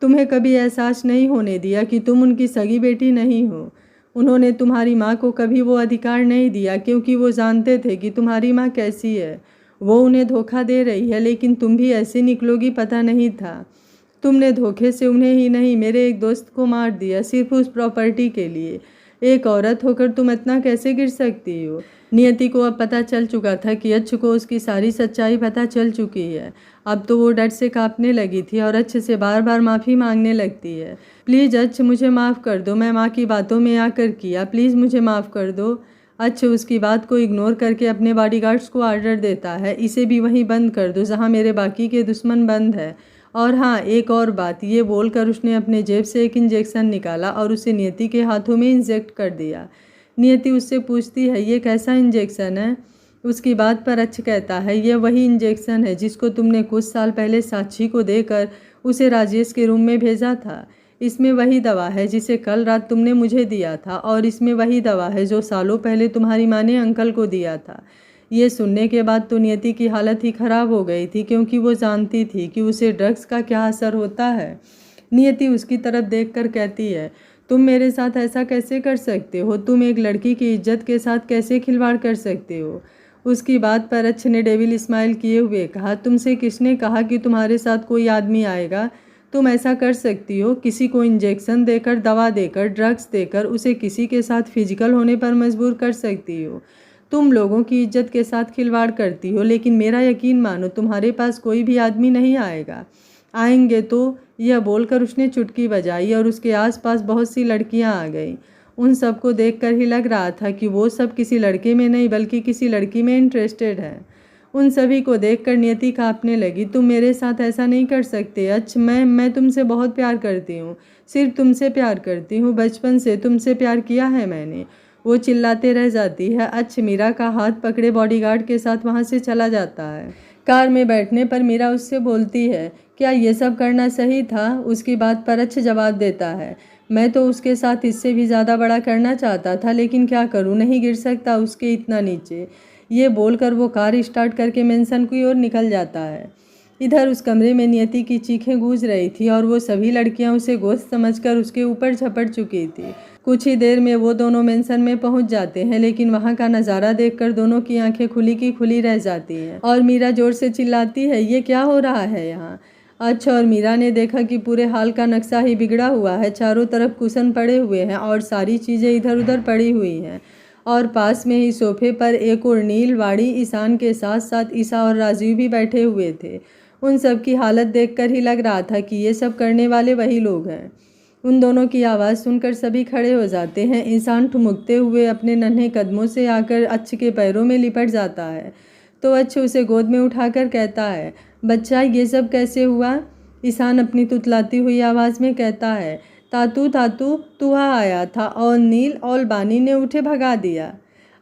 तुम्हें कभी एहसास नहीं होने दिया कि तुम उनकी सगी बेटी नहीं हो। उन्होंने तुम्हारी माँ को कभी वो अधिकार नहीं दिया, क्योंकि वो जानते थे कि तुम्हारी माँ कैसी है। वो उन्हें धोखा दे रही है, लेकिन तुम भी ऐसे निकलोगी पता नहीं था। तुमने धोखे से उन्हें ही नहीं मेरे एक दोस्त को मार दिया, सिर्फ उस प्रॉपर्टी के लिए। एक औरत होकर तुम इतना कैसे गिर सकती हो। नियति को अब पता चल चुका था कि अच्छ को उसकी सारी सच्चाई पता चल चुकी है। अब तो वो डर से कांपने लगी थी और अच्छ से बार बार माफ़ी मांगने लगती है। प्लीज़ अच्छ, मुझे माफ़ कर दो, मैं माँ की बातों में आकर किया, प्लीज़ मुझे माफ़ कर दो। अच्छ उसकी बात को इग्नोर करके अपने बॉडीगार्ड्स को ऑर्डर देता है, इसे भी वहीं बंद कर दो जहाँ मेरे बाकी के दुश्मन बंद है। और हाँ, एक और बात, ये बोलकर उसने अपने जेब से एक इंजेक्शन निकाला और उसे नियति के हाथों में इंजेक्ट कर दिया। नियति उससे पूछती है, ये कैसा इंजेक्शन है? उसकी बात पर अच्छ कहता है, ये वही इंजेक्शन है जिसको तुमने कुछ साल पहले साक्षी को देकर उसे राजेश के रूम में भेजा था। इसमें वही दवा है जिसे कल रात तुमने मुझे दिया था और इसमें वही दवा है जो सालों पहले तुम्हारी माँ ने अंकल को दिया था। ये सुनने के बाद तो नियति की हालत ही ख़राब हो गई थी, क्योंकि वो जानती थी कि उसे ड्रग्स का क्या असर होता है। नियति उसकी तरफ देखकर कहती है, तुम मेरे साथ ऐसा कैसे कर सकते हो? तुम एक लड़की की इज्जत के साथ कैसे खिलवाड़ कर सकते हो? उसकी बात पर अच्छ ने डेविल स्माइल किए हुए कहा, तुमसे किसने कहा कि तुम्हारे साथ कोई आदमी आएगा? तुम ऐसा कर सकती हो, किसी को इंजेक्शन देकर, दवा देकर, ड्रग्स देकर उसे किसी के साथ फिजिकल होने पर मजबूर कर सकती हो। तुम लोगों की इज्जत के साथ खिलवाड़ करती हो, लेकिन मेरा यकीन मानो, तुम्हारे पास कोई भी आदमी नहीं आएगा। आएंगे तो, यह बोलकर उसने चुटकी बजाई और उसके आसपास बहुत सी लड़कियां आ गईं। उन सबको देखकर ही लग रहा था कि वो सब किसी लड़के में नहीं बल्कि किसी लड़की में इंटरेस्टेड है। उन सभी को देखकर नियति कांपने लगी, तुम मेरे साथ ऐसा नहीं कर सकते अच्छ, मैं तुमसे बहुत प्यार करती हूँ, सिर्फ तुमसे प्यार करती हूँ, बचपन से तुमसे प्यार किया है मैंने। वो चिल्लाते रह जाती है। अच्छ मीरा का हाथ पकड़े बॉडीगार्ड के साथ वहाँ से चला जाता है। कार में बैठने पर मीरा उससे बोलती है, क्या ये सब करना सही था? उसकी बात पर अच्छ जवाब देता है, मैं तो उसके साथ इससे भी ज़्यादा बड़ा करना चाहता था, लेकिन क्या करूँ, नहीं गिर सकता उसके इतना नीचे। ये बोलकर वो कार स्टार्ट करके मेंशन की ओर निकल जाता है। इधर उस कमरे में नियति की चीखें गूंज रही थी और वो सभी लड़कियां उसे गोश्त समझकर उसके ऊपर झपट चुकी थी। कुछ ही देर में वो दोनों मेंशन में पहुंच जाते हैं, लेकिन वहां का नज़ारा देखकर दोनों की आंखें खुली की खुली रह जाती हैं और मीरा जोर से चिल्लाती है, ये क्या हो रहा है यहाँ? अच्छा, और मीरा ने देखा कि पूरे हाल का नक्शा ही बिगड़ा हुआ है। चारों तरफ कुशन पड़े हुए हैं और सारी चीज़ें इधर उधर पड़ी हुई हैं और पास में ही सोफे पर एक और नील, वाड़ी, ईशान के साथ साथ ईशा और राजीव भी बैठे हुए थे। उन सब की हालत देखकर ही लग रहा था कि ये सब करने वाले वही लोग हैं। उन दोनों की आवाज़ सुनकर सभी खड़े हो जाते हैं। ईशान ठुमकते हुए अपने नन्हे कदमों से आकर अच्छ के पैरों में लिपट जाता है तो अच्छ उसे गोद में उठाकर कहता है, बच्चा ये सब कैसे हुआ? ईशान अपनी तुतलाती हुई आवाज़ में कहता है, तातू तातू तू वहाँ आया था और नील और बानी ने उठे भगा दिया।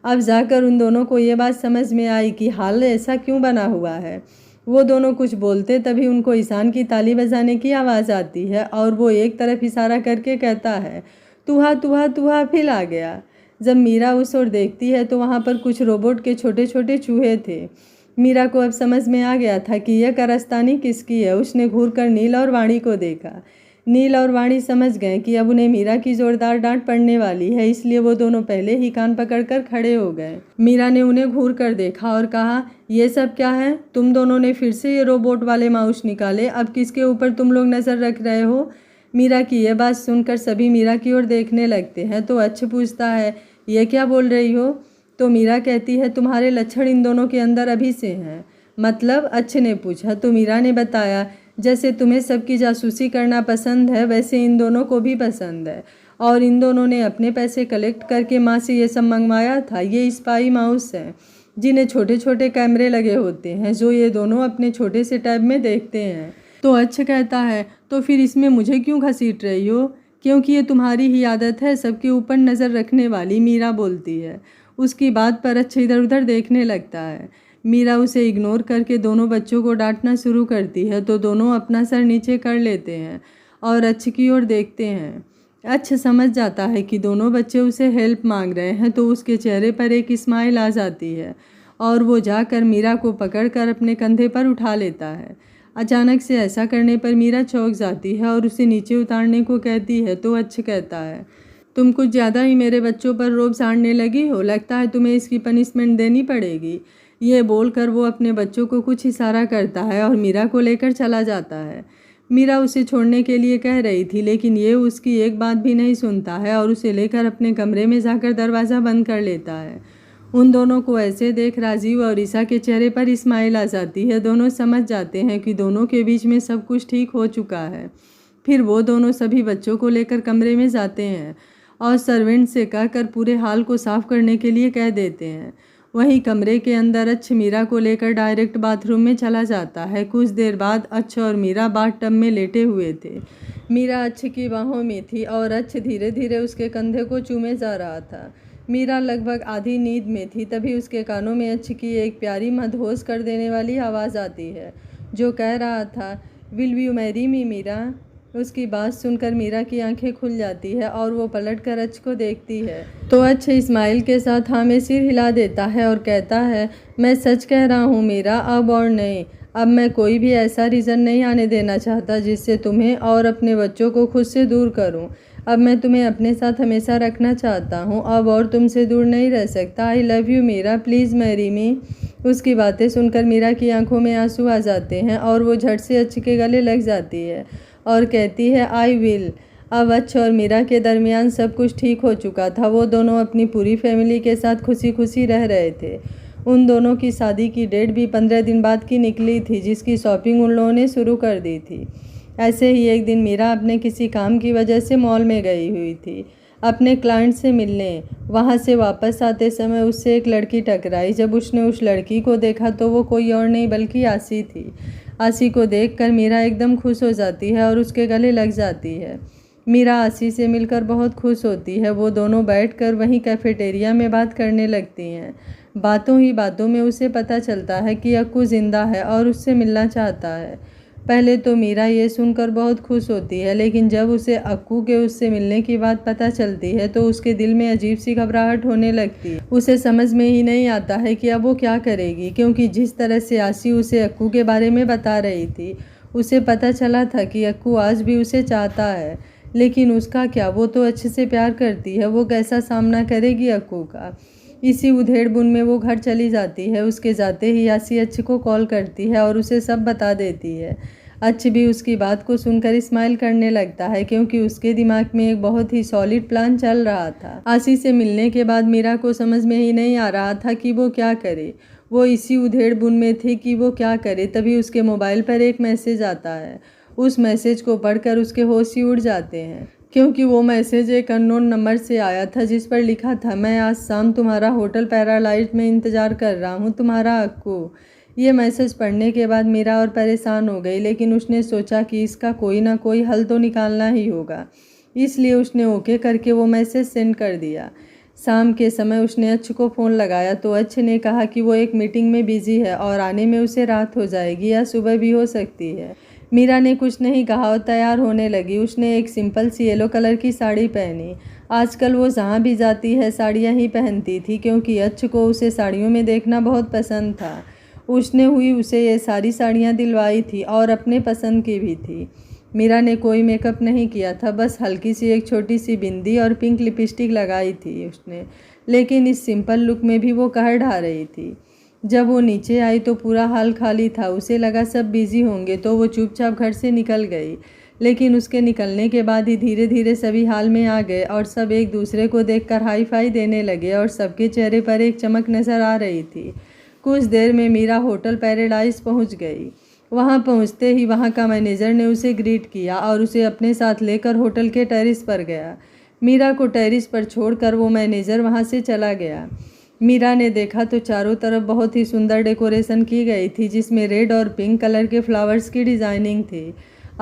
अब जाकर उन दोनों को ये बात समझ में आई कि हाल ऐसा क्यों बना हुआ है। वो दोनों कुछ बोलते तभी उनको ईशान की ताली बजाने की आवाज़ आती है और वो एक तरफ इशारा करके कहता है, तुहा तुहा तुहा फिर आ गया। जब मीरा उस ओर देखती है तो वहाँ पर कुछ रोबोट के छोटे छोटे चूहे थे। मीरा को अब समझ में आ गया था कि यह कारस्तानी किसकी है। उसने घूरकर नील और वाणी को देखा। नील और वाणी समझ गए कि अब उन्हें मीरा की जोरदार डांट पड़ने वाली है, इसलिए वो दोनों पहले ही कान पकड़कर खड़े हो गए। मीरा ने उन्हें घूर कर देखा और कहा, ये सब क्या है? तुम दोनों ने फिर से ये रोबोट वाले माउस निकाले, अब किसके ऊपर तुम लोग नज़र रख रहे हो? मीरा की यह बात सुनकर सभी मीरा की ओर देखने लगते हैं तो अच्छ पूछता है, ये क्या बोल रही हो? तो मीरा कहती है, तुम्हारे लक्षण इन दोनों के अंदर अभी से हैं। मतलब? अच्छ ने पूछा तो मीरा ने बताया, जैसे तुम्हें सबकी जासूसी करना पसंद है वैसे इन दोनों को भी पसंद है और इन दोनों ने अपने पैसे कलेक्ट करके माँ से ये सब मंगवाया था। ये स्पाई माउस हैं जिन्हें छोटे छोटे कैमरे लगे होते हैं जो ये दोनों अपने छोटे से टैब में देखते हैं। तो अच्छ कहता है, तो फिर इसमें मुझे क्यों घसीट रही हो? क्योंकि ये तुम्हारी ही आदत है सबके ऊपर नज़र रखने वाली, मीरा बोलती है। उसकी बात पर अच्छ इधर उधर देखने लगता है। मीरा उसे इग्नोर करके दोनों बच्चों को डांटना शुरू करती है तो दोनों अपना सर नीचे कर लेते हैं और अच्छ की ओर देखते हैं। अच्छ समझ जाता है कि दोनों बच्चे उसे हेल्प मांग रहे हैं तो उसके चेहरे पर एक स्माइल आ जाती है और वो जाकर मीरा को पकड़कर अपने कंधे पर उठा लेता है। अचानक से ऐसा करने पर मीरा चौंक जाती है और उसे नीचे उतारने को कहती है तो अच्छ कहता है, तुम कुछ ज़्यादा ही मेरे बच्चों पर रोब झाड़ने लगी हो, लगता है तुम्हें इसकी पनिशमेंट देनी पड़ेगी। ये बोलकर वो अपने बच्चों को कुछ इशारा करता है और मीरा को लेकर चला जाता है। मीरा उसे छोड़ने के लिए कह रही थी लेकिन ये उसकी एक बात भी नहीं सुनता है और उसे लेकर अपने कमरे में जाकर दरवाज़ा बंद कर लेता है। उन दोनों को ऐसे देख राजीव और ईशा के चेहरे पर स्माइल आ जाती है। दोनों समझ जाते हैं कि दोनों के बीच में सब कुछ ठीक हो चुका है। फिर वो दोनों सभी बच्चों को लेकर कमरे में जाते हैं और सर्वेंट से कहकर पूरे हाल को साफ करने के लिए कह देते हैं। वहीं कमरे के अंदर अच्छ मीरा को लेकर डायरेक्ट बाथरूम में चला जाता है। कुछ देर बाद अच्छ और मीरा बाथ टब में लेटे हुए थे। मीरा अच्छ की बाहों में थी और अच्छ धीरे धीरे उसके कंधे को चूमे जा रहा था। मीरा लगभग आधी नींद में थी, तभी उसके कानों में अच्छ की एक प्यारी मदहोश कर देने वाली आवाज़ आती है जो कह रहा था, will you marry me Meera. उसकी बात सुनकर मीरा की आंखें खुल जाती है और वो पलटकर अच्छ को देखती है तो अच्छ इस्माइल के साथ हाँ में सिर हिला देता है और कहता है, मैं सच कह रहा हूँ मीरा, अब और नहीं। अब मैं कोई भी ऐसा रीज़न नहीं आने देना चाहता जिससे तुम्हें और अपने बच्चों को खुद से दूर करूँ। अब मैं तुम्हें अपने साथ हमेशा रखना चाहता हूँ, अब और तुमसे दूर नहीं रह सकता। I love you Meera, please marry me. उसकी बातें सुनकर मीरा की आंखों में आंसू आ जाते हैं और वो झट से अच्छ के गले लग जाती है और कहती है, आई विल। अब अच्छ और मीरा के दरमियान सब कुछ ठीक हो चुका था। वो दोनों अपनी पूरी फैमिली के साथ खुशी खुशी रह रहे थे। उन दोनों की शादी की डेट भी 15 दिन बाद की निकली थी, जिसकी शॉपिंग उन लोगों ने शुरू कर दी थी। ऐसे ही एक दिन मीरा अपने किसी काम की वजह से मॉल में गई हुई थी अपने क्लाइंट से मिलने। वहाँ से वापस आते समय उससे एक लड़की टकराई। जब उसने उस लड़की को देखा तो वो कोई और नहीं बल्कि आसी थी। आसी को देखकर मीरा एकदम खुश हो जाती है और उसके गले लग जाती है। मीरा आसी से मिलकर बहुत खुश होती है। वो दोनों बैठकर वहीं कैफेटेरिया में बात करने लगती हैं। बातों ही बातों में उसे पता चलता है कि अक्कू ज़िंदा है और उससे मिलना चाहता है। पहले तो मीरा ये सुनकर बहुत खुश होती है, लेकिन जब उसे अक्कू के उससे मिलने की बात पता चलती है तो उसके दिल में अजीब सी घबराहट होने लगती है। उसे समझ में ही नहीं आता है कि अब वो क्या करेगी, क्योंकि जिस तरह से आसी उसे अक्कू के बारे में बता रही थी उसे पता चला था कि अक्कू आज भी उसे चाहता है। लेकिन उसका क्या, वो तो अच्छे से प्यार करती है। वो कैसा सामना करेगी अक्कू का। इसी उधेड़ बुन में वो घर चली जाती है। उसके जाते ही आसी अच्छ को कॉल करती है और उसे सब बता देती है। अच्छ भी उसकी बात को सुनकर स्माइल करने लगता है, क्योंकि उसके दिमाग में एक बहुत ही सॉलिड प्लान चल रहा था। आसी से मिलने के बाद मीरा को समझ में ही नहीं आ रहा था कि वो क्या करे। वो इसी उधेड़ बुन में थी कि वो क्या करे। तभी उसके मोबाइल पर एक मैसेज आता है। उस मैसेज को पढ़कर उसके होश ही उड़ जाते हैं, क्योंकि वो मैसेज एक अननोन नंबर से आया था जिस पर लिखा था, मैं आज शाम तुम्हारा होटल पैरालाइट में इंतज़ार कर रहा हूँ, तुम्हारा अक्कू। ये मैसेज पढ़ने के बाद मीरा और परेशान हो गई, लेकिन उसने सोचा कि इसका कोई ना कोई हल तो निकालना ही होगा। इसलिए उसने ओके करके वो मैसेज सेंड कर दिया। शाम के समय उसने अच्छ को फ़ोन लगाया तो अच्छ ने कहा कि वो एक मीटिंग में बिजी है और आने में उसे रात हो जाएगी या सुबह भी हो सकती है। मीरा ने कुछ नहीं कहा और तैयार होने लगी। उसने एक सिंपल सी येलो कलर की साड़ी पहनी। आजकल वो जहाँ भी जाती है साड़ियाँ ही पहनती थी, क्योंकि अच्छ को उसे साड़ियों में देखना बहुत पसंद था। उसने हुई उसे ये सारी साड़ियाँ दिलवाई थी और अपने पसंद की भी थी। मीरा ने कोई मेकअप नहीं किया था, बस हल्की सी एक छोटी सी बिंदी और पिंक लिपस्टिक लगाई थी उसने, लेकिन इस सिंपल लुक में भी वो कहर ढा रही थी। जब वो नीचे आई तो पूरा हाल खाली था। उसे लगा सब बिजी होंगे तो वो चुपचाप घर से निकल गई, लेकिन उसके निकलने के बाद ही धीरे धीरे सभी हाल में आ गए और सब एक दूसरे को देखकर हाई फाई देने लगे और सबके चेहरे पर एक चमक नज़र आ रही थी। कुछ देर में मीरा होटल पैराडाइज पहुंच गई। वहां पहुंचते ही वहां का मैनेजर ने उसे ग्रीट किया और उसे अपने साथ लेकर होटल के टेरिस पर गया। मीरा को टेरिस पर छोड़कर वो मैनेजर वहां से चला गया। मीरा ने देखा तो चारों तरफ बहुत ही सुंदर डेकोरेशन की गई थी, जिसमें रेड और पिंक कलर के फ्लावर्स की डिज़ाइनिंग थी।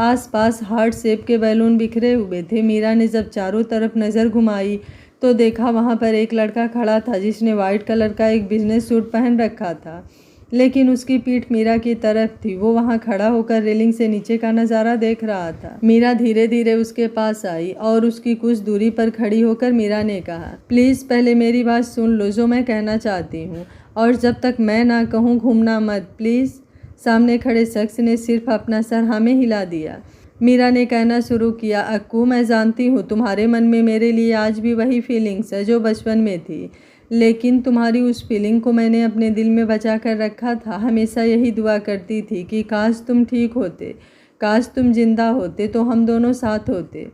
आसपास हार्ट शेप के बैलून बिखरे हुए थे। मीरा ने जब चारों तरफ नज़र घुमाई तो देखा वहाँ पर एक लड़का खड़ा था जिसने वाइट कलर का एक बिजनेस सूट पहन रखा था, लेकिन उसकी पीठ मीरा की तरफ थी। वो वहाँ खड़ा होकर रेलिंग से नीचे का नज़ारा देख रहा था। मीरा धीरे धीरे उसके पास आई और उसकी कुछ दूरी पर खड़ी होकर मीरा ने कहा, प्लीज़ पहले मेरी बात सुन लो जो मैं कहना चाहती हूँ, और जब तक मैं ना कहूँ घूमना मत प्लीज़। सामने खड़े शख्स ने सिर्फ अपना सर हाँ में हिला दिया। मीरा ने कहना शुरू किया, अक्कू मैं जानती हूँ तुम्हारे मन में मेरे लिए आज भी वही फीलिंग्स है जो बचपन में थी, लेकिन तुम्हारी उस फीलिंग को मैंने अपने दिल में बचा कर रखा था। हमेशा यही दुआ करती थी कि काश तुम ठीक होते, काश तुम जिंदा होते तो हम दोनों साथ होते।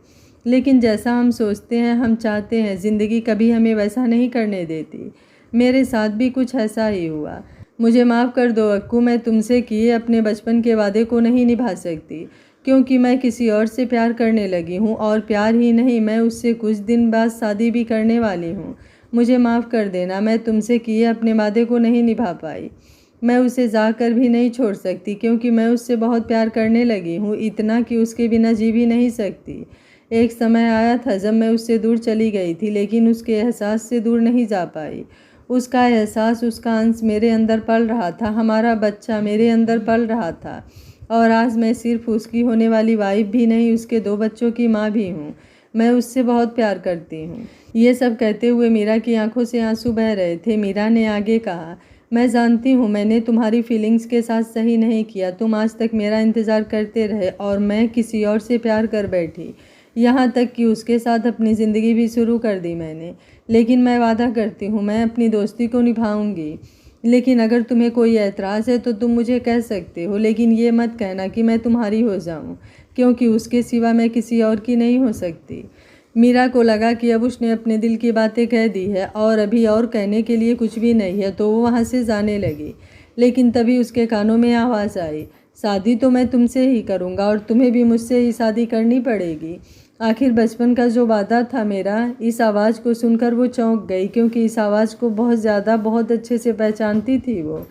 लेकिन जैसा हम सोचते हैं हम चाहते हैं ज़िंदगी कभी हमें वैसा नहीं करने देती। मेरे साथ भी कुछ ऐसा ही हुआ। मुझे माफ़ कर दो अक्कू, मैं तुमसे किए अपने बचपन के वादे को नहीं निभा सकती, क्योंकि मैं किसी और से प्यार करने लगी हूँ, और प्यार ही नहीं, मैं उससे कुछ दिन बाद शादी भी करने वाली हूँ। मुझे माफ़ कर देना, मैं तुमसे किए अपने वादे को नहीं निभा पाई। मैं उसे जाकर भी नहीं छोड़ सकती, क्योंकि मैं उससे बहुत प्यार करने लगी हूँ, इतना कि उसके बिना जी भी नहीं सकती। एक समय आया था जब मैं उससे दूर चली गई थी, लेकिन उसके एहसास से दूर नहीं जा पाई। उसका एहसास, उसका अंश मेरे अंदर पल रहा था, हमारा बच्चा मेरे अंदर पल रहा था। और आज मैं सिर्फ उसकी होने वाली वाइफ भी नहीं, उसके 2 बच्चों की माँ भी हूँ। मैं उससे बहुत प्यार करती हूँ। ये सब कहते हुए मीरा की आंखों से आंसू बह रहे थे। मीरा ने आगे कहा, मैं जानती हूँ मैंने तुम्हारी फीलिंग्स के साथ सही नहीं किया। तुम आज तक मेरा इंतज़ार करते रहे और मैं किसी और से प्यार कर बैठी, यहाँ तक कि उसके साथ अपनी ज़िंदगी भी शुरू कर दी मैंने। लेकिन मैं वादा करती हूँ मैं अपनी दोस्ती को निभाऊंगी। लेकिन अगर तुम्हें कोई ऐतराज़ है तो तुम मुझे कह सकते हो, लेकिन ये मत कहना कि मैं तुम्हारी हो जाऊँ, क्योंकि उसके सिवा मैं किसी और की नहीं हो सकती। मीरा को लगा कि अब उसने अपने दिल की बातें कह दी है और अभी और कहने के लिए कुछ भी नहीं है, तो वो वहाँ से जाने लगी। लेकिन तभी उसके कानों में आवाज़ आई, शादी तो मैं तुमसे ही करूँगा और तुम्हें भी मुझसे ही शादी करनी पड़ेगी। आखिर बचपन का जो वादा था मेरा। इस आवाज़ को सुनकर वो चौंक गई, क्योंकि इस आवाज़ को बहुत अच्छे से पहचानती थी वो।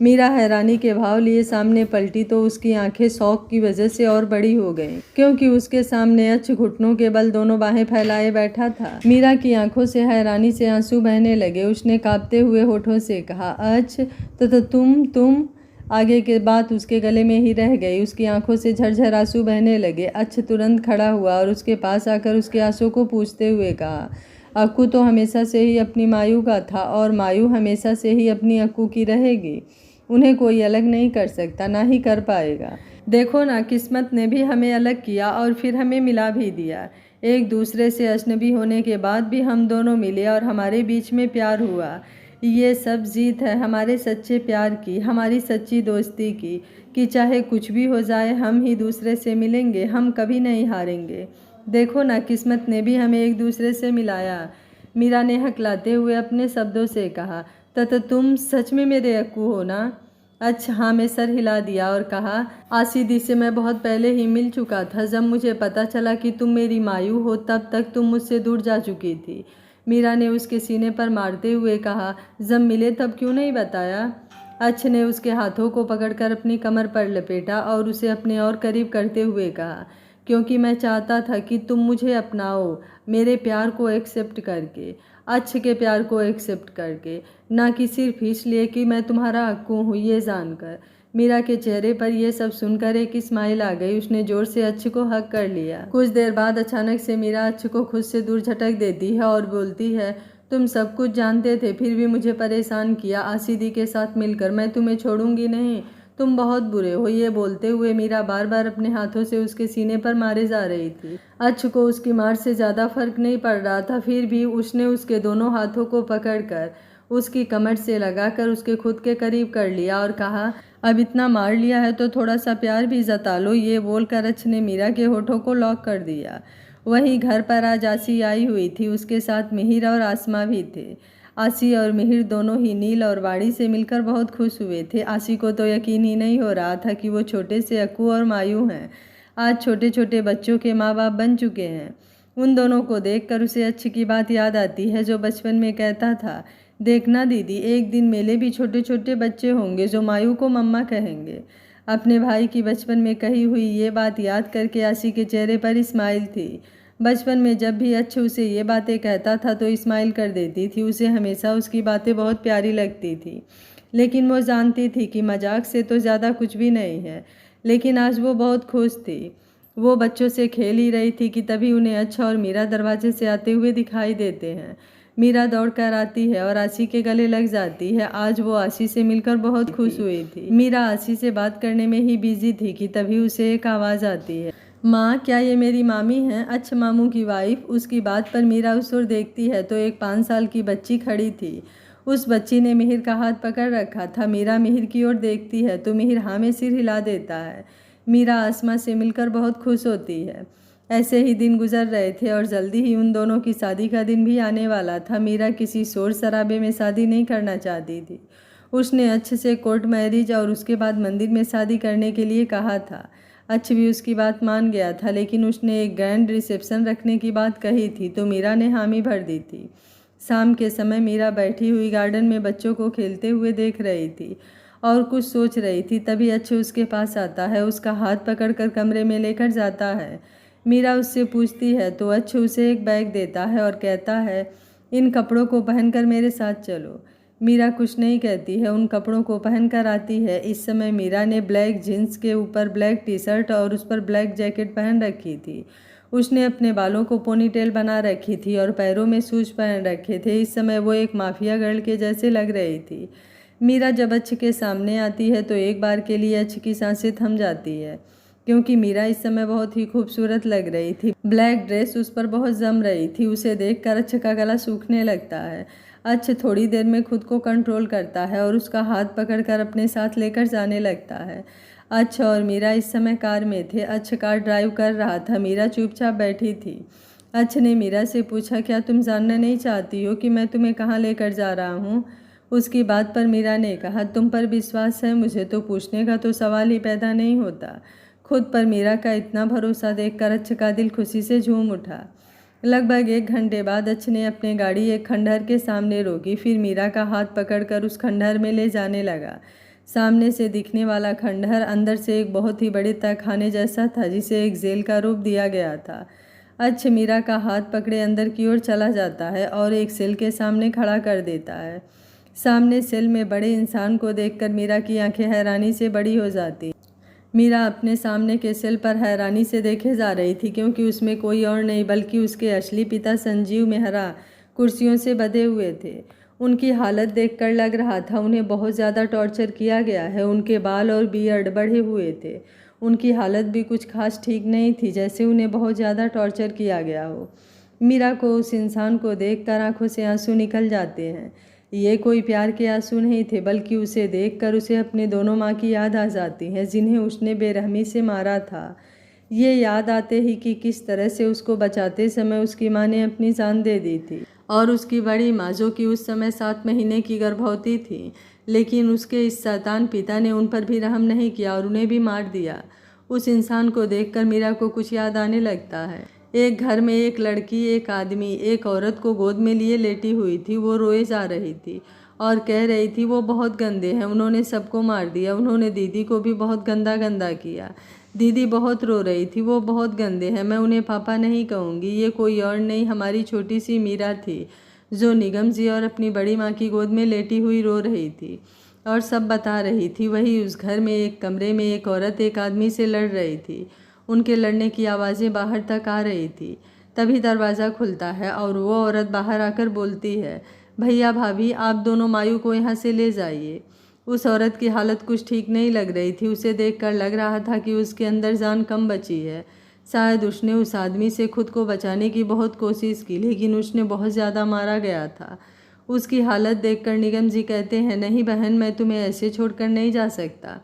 मीरा हैरानी के भाव लिए सामने पलटी तो उसकी आंखें शौक की वजह से और बड़ी हो गईं, क्योंकि उसके सामने अच्छ घुटनों के बल दोनों बाहें फैलाए बैठा था। मीरा की आंखों से हैरानी से आंसू बहने लगे। उसने कांपते हुए होठों से कहा, अच्छ तो तुम आगे के बात उसके गले में ही रह गई। उसकी आंखों से झरझर आंसू बहने लगे। अच्छ तुरंत खड़ा हुआ और उसके पास आकर उसके आंसू को पूछते हुए कहा, अक्कू तो हमेशा से ही अपनी मायू का था और मायू हमेशा से ही अपनी अक्कू की रहेगी। उन्हें कोई अलग नहीं कर सकता, ना ही कर पाएगा। देखो ना, किस्मत ने भी हमें अलग किया और फिर हमें मिला भी दिया। एक दूसरे से अजनबी होने के बाद भी हम दोनों मिले और हमारे बीच में प्यार हुआ। ये सब जीत है हमारे सच्चे प्यार की, हमारी सच्ची दोस्ती की, कि चाहे कुछ भी हो जाए हम ही दूसरे से मिलेंगे, हम कभी नहीं हारेंगे। देखो ना, किस्मत ने भी हमें एक दूसरे से मिलाया। मीरा ने हकलाते हुए अपने शब्दों से कहा, तो तुम सच में मेरे अक्कू हो ना? अच्छा हाँ, मैं सर हिला दिया और कहा, आसिदी से मैं बहुत पहले ही मिल चुका था। जब मुझे पता चला कि तुम मेरी मायू हो तब तक तुम मुझसे दूर जा चुकी थी। मीरा ने उसके सीने पर मारते हुए कहा, जब मिले तब क्यों नहीं बताया? अच्छ ने उसके हाथों को पकड़कर अपनी कमर पर लपेटा और उसे अपने और करीब करते हुए कहा, क्योंकि मैं चाहता था कि तुम मुझे अपनाओ, मेरे प्यार को एक्सेप्ट करके, अच्छ के प्यार को एक्सेप्ट करके, ना कि सिर्फ इसलिए कि मैं तुम्हारा अक्कू हूँ ये जानकर। मीरा के चेहरे पर यह सब सुनकर एक स्माइल आ गई। उसने जोर से अच्छ को हक कर लिया। कुछ देर बाद अचानक से मीरा अच्छ को खुद से दूर झटक देती है और बोलती है, तुम सब कुछ जानते थे फिर भी मुझे परेशान किया। आसिदी के साथ मिलकर मैं तुम्हें छोड़ूंगी नहीं, तुम बहुत बुरे हो। ये बोलते हुए मीरा बार बार अपने हाथों से उसके सीने पर मारे जा रही थी। अच्छ को उसकी मार से ज़्यादा फर्क नहीं पड़ रहा था, फिर भी उसने उसके दोनों हाथों को पकड़कर उसकी कमर से लगाकर उसके खुद के करीब कर लिया और कहा, अब इतना मार लिया है तो थोड़ा सा प्यार भी जता लो। ये बोलकर अच्छ ने मीरा के होठों को लॉक कर दिया। वहीं घर पर आज आसी आई हुई थी, उसके साथ मिहिर और आसमा भी थे। आसी और मिहिर दोनों ही नील और वाड़ी से मिलकर बहुत खुश हुए थे। आसी को तो यकीन ही नहीं हो रहा था कि वो छोटे से अक्कू और मायू हैं, आज छोटे छोटे बच्चों के माँ बाप बन चुके हैं। उन दोनों को देखकर उसे अच्छी की बात याद आती है जो बचपन में कहता था, देखना दीदी, एक दिन मेरे भी छोटे छोटे बच्चे होंगे जो मायू को मम्मा कहेंगे। अपने भाई की बचपन में कही हुई ये बात याद करके आसी के चेहरे पर स्माइल थी। बचपन में जब भी अच्छ उसे ये बातें कहता था तो स्माइल कर देती थी। उसे हमेशा उसकी बातें बहुत प्यारी लगती थी, लेकिन वो जानती थी कि मजाक से तो ज़्यादा कुछ भी नहीं है। लेकिन आज वो बहुत खुश थी। वो बच्चों से खेल ही रही थी कि तभी उन्हें अच्छ और मीरा दरवाजे से आते हुए दिखाई देते हैं। मीरा दौड़कर आती है और आशी के गले लग जाती है। आज वो आशी से मिलकर बहुत खुश हुई थी। मीरा आशी से बात करने में ही बिजी थी कि तभी उसे एक आवाज़ आती है, माँ क्या ये मेरी मामी हैं? अच्छा मामू की वाइफ। उसकी बात पर मीरा उस ओर देखती है तो एक 5 साल की बच्ची खड़ी थी। उस बच्ची ने मिहिर का हाथ पकड़ रखा था। मीरा मिहिर की ओर देखती है तो मिहिर हाँ में सिर हिला देता है। मीरा आसमा से मिलकर बहुत खुश होती है। ऐसे ही दिन गुजर रहे थे और जल्दी ही उन दोनों की शादी का दिन भी आने वाला था। मीरा किसी शोर शराबे में शादी नहीं करना चाहती थी। उसने अच्छे से कोर्ट मैरिज और उसके बाद मंदिर में शादी करने के लिए कहा था। अच्छ भी उसकी बात मान गया था, लेकिन उसने एक ग्रैंड रिसेप्शन रखने की बात कही थी तो मीरा ने हामी भर दी थी। शाम के समय मीरा बैठी हुई गार्डन में बच्चों को खेलते हुए देख रही थी और कुछ सोच रही थी। तभी अच्छे उसके पास आता है, उसका हाथ पकड़कर कमरे में लेकर जाता है। मीरा उससे पूछती है तो अच्छे उसे एक बैग देता है और कहता है, इन कपड़ों को पहनकर मेरे साथ चलो। मीरा कुछ नहीं कहती है, उन कपड़ों को पहनकर आती है। इस समय मीरा ने ब्लैक जीन्स के ऊपर ब्लैक टी शर्ट और उस पर ब्लैक जैकेट पहन रखी थी। उसने अपने बालों को पोनीटेल बना रखी थी और पैरों में शूज पहन रखे थे। इस समय वो एक माफिया गर्ल के जैसे लग रही थी। मीरा जब अच्छ के सामने आती है तो एक बार के लिए अच्छ की सांसें थम जाती है, क्योंकि मीरा इस समय बहुत ही खूबसूरत लग रही थी। ब्लैक ड्रेस उस पर बहुत जम रही थी। उसे देखकर अच्छ का गला सूखने लगता है। अच्छ थोड़ी देर में खुद को कंट्रोल करता है और उसका हाथ पकड़कर अपने साथ लेकर जाने लगता है। अच्छ और मीरा इस समय कार में थे। अच्छ कार ड्राइव कर रहा था, मीरा चुपचाप बैठी थी। अच्छ ने मीरा से पूछा, क्या तुम जानना नहीं चाहती हो कि मैं तुम्हें कहाँ लेकर जा रहा हूँ? उसकी बात पर मीरा ने कहा, तुम पर विश्वास है मुझे तो पूछने का तो सवाल ही पैदा नहीं होता। खुद पर मीरा का इतना भरोसा देखकर अच्छ का दिल खुशी से झूम उठा। लगभग 1 घंटे बाद अच्छ ने अपनी गाड़ी एक खंडहर के सामने रोकी। फिर मीरा का हाथ पकड़कर उस खंडहर में ले जाने लगा। सामने से दिखने वाला खंडहर अंदर से एक बहुत ही बड़े तहखाने जैसा था, जिसे एक जेल का रूप दिया गया था। अच्छ मीरा का हाथ पकड़े अंदर की ओर चला जाता है और एक सेल के सामने खड़ा कर देता है। सामने सेल में बड़े इंसान को देखकर मीरा की आंखें हैरानी से बड़ी हो जाती। मीरा अपने सामने के सेल पर हैरानी से देखे जा रही थी, क्योंकि उसमें कोई और नहीं बल्कि उसके असली पिता संजीव मेहरा कुर्सियों से बंधे हुए थे। उनकी हालत देखकर लग रहा था उन्हें बहुत ज़्यादा टॉर्चर किया गया है। उनके बाल और बियर्ड बढ़े हुए थे। उनकी हालत भी कुछ खास ठीक नहीं थी, जैसे उन्हें बहुत ज़्यादा टॉर्चर किया गया हो। मीरा को उस इंसान को देखकर आंखों से आंसू निकल जाते हैं। ये कोई प्यार के आंसू नहीं थे, बल्कि उसे देखकर उसे अपने दोनों माँ की याद आ जाती है, जिन्हें उसने बेरहमी से मारा था। ये याद आते ही कि किस तरह से उसको बचाते समय उसकी माँ ने अपनी जान दे दी थी, और उसकी बड़ी माँ जो कि उस समय 7 महीने की गर्भवती थी, लेकिन उसके इस शैतान पिता ने उन पर भी रहम नहीं किया और उन्हें भी मार दिया। उस इंसान को देखकर मीरा को कुछ याद आने लगता है। एक घर में एक लड़की, एक आदमी, एक औरत को गोद में लिए लेटी हुई थी। वो रोए जा रही थी और कह रही थी, वो बहुत गंदे हैं, उन्होंने सबको मार दिया, उन्होंने दीदी को भी बहुत गंदा गंदा किया। दीदी बहुत रो रही थी, वो बहुत गंदे हैं, मैं उन्हें पापा नहीं कहूँगी। ये कोई और नहीं, हमारी छोटी सी मीरा थी, जो निगम जी और अपनी बड़ी माँ की गोद में लेटी हुई रो रही थी और सब बता रही थी। वही उस घर में एक कमरे में एक औरत एक आदमी से लड़ रही थी। उनके लड़ने की आवाज़ें बाहर तक आ रही थी। तभी दरवाज़ा खुलता है और वो औरत बाहर आकर बोलती है, भैया भाभी, आप दोनों मायू को यहाँ से ले जाइए। उस औरत की हालत कुछ ठीक नहीं लग रही थी। उसे देखकर लग रहा था कि उसके अंदर जान कम बची है। शायद उसने उस आदमी से खुद को बचाने की बहुत कोशिश की, लेकिन उसने बहुत ज़्यादा मारा गया था। उसकी हालत देखकर निगम जी कहते हैं, नहीं बहन, मैं तुम्हें ऐसे छोड़कर नहीं जा सकता,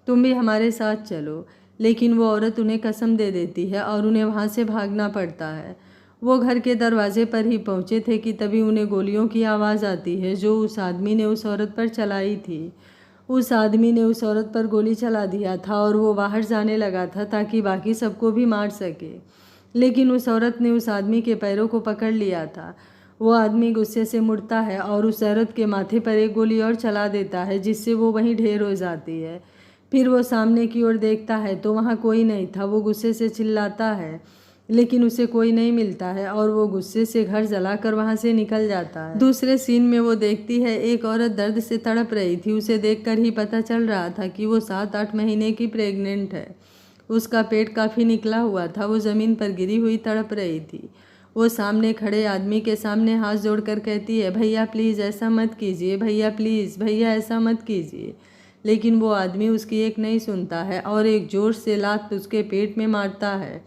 तुम भी हमारे साथ चलो। लेकिन वो औरत उन्हें कसम दे देती है और उन्हें वहाँ से भागना पड़ता है। वो घर के दरवाजे पर ही पहुँचे थे कि तभी उन्हें गोलियों की आवाज़ आती है, जो उस आदमी ने उस औरत पर चलाई थी। उस आदमी ने उस औरत पर गोली चला दिया था और वो बाहर जाने लगा था ताकि बाकी सबको भी मार सके, लेकिन उस औरत ने उस आदमी के पैरों को पकड़ लिया था। वो आदमी गुस्से से मुड़ता है और उस औरत के माथे पर एक गोली और चला देता है, जिससे वो वहीं ढेर हो जाती है। फिर वो सामने की ओर देखता है तो वहाँ कोई नहीं था। वो गुस्से से चिल्लाता है, लेकिन उसे कोई नहीं मिलता है और वो गुस्से से घर जलाकर वहाँ से निकल जाता है। दूसरे सीन में वो देखती है एक औरत दर्द से तड़प रही थी। उसे देखकर ही पता चल रहा था कि वो 7-8 महीने की प्रेग्नेंट है। उसका पेट काफ़ी निकला हुआ था। वो ज़मीन पर गिरी हुई तड़प रही थी। वो सामने खड़े आदमी के सामने हाथ जोड़कर कहती है, भैया प्लीज़ ऐसा मत कीजिए, भैया प्लीज़, भैया ऐसा मत कीजिए। लेकिन वो आदमी उसकी एक नहीं सुनता है और एक जोर से लात उसके पेट में मारता है,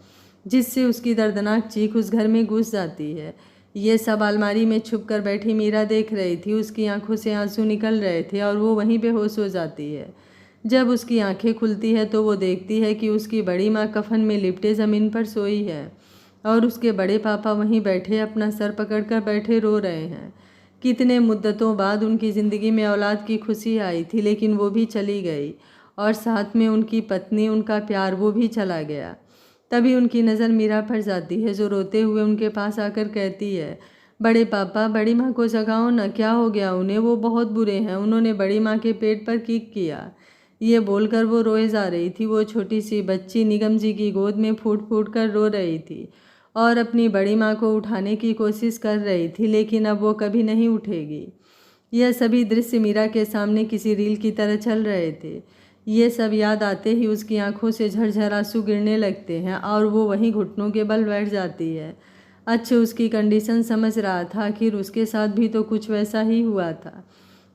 जिससे उसकी दर्दनाक चीख उस घर में घुस जाती है। ये सब अलमारी में छुपकर बैठी मीरा देख रही थी। उसकी आंखों से आंसू निकल रहे थे और वो वहीं बेहोश हो जाती है। जब उसकी आंखें खुलती है तो वो देखती है कि उसकी बड़ी माँ कफन में लिपटे ज़मीन पर सोई है। और उसके बड़े पापा वहीं बैठे अपना सर पकड़कर बैठे रो रहे हैं। कितने मुद्दतों बाद उनकी ज़िंदगी में औलाद की खुशी आई थी, लेकिन वो भी चली गई और साथ में उनकी पत्नी, उनका प्यार, वो भी चला गया। तभी उनकी नज़र मीरा पर जाती है, जो रोते हुए उनके पास आकर कहती है, बड़े पापा, बड़ी माँ को जगाओ ना, क्या हो गया उन्हें? वो बहुत बुरे हैं, उन्होंने बड़ी माँ के पेट पर किक किया। ये बोलकर वो रोए जा रही थी। वो छोटी सी बच्ची निगम जी की गोद में फूट फूट कर रो रही थी और अपनी बड़ी माँ को उठाने की कोशिश कर रही थी, लेकिन अब वो कभी नहीं उठेगी। यह सभी दृश्य मीरा के सामने किसी रील की तरह चल रहे थे। ये सब याद आते ही उसकी आंखों से झरझर आंसू गिरने लगते हैं और वो वहीं घुटनों के बल बैठ जाती है। अच्छे उसकी कंडीशन समझ रहा था, आखिर उसके साथ भी तो कुछ वैसा ही हुआ था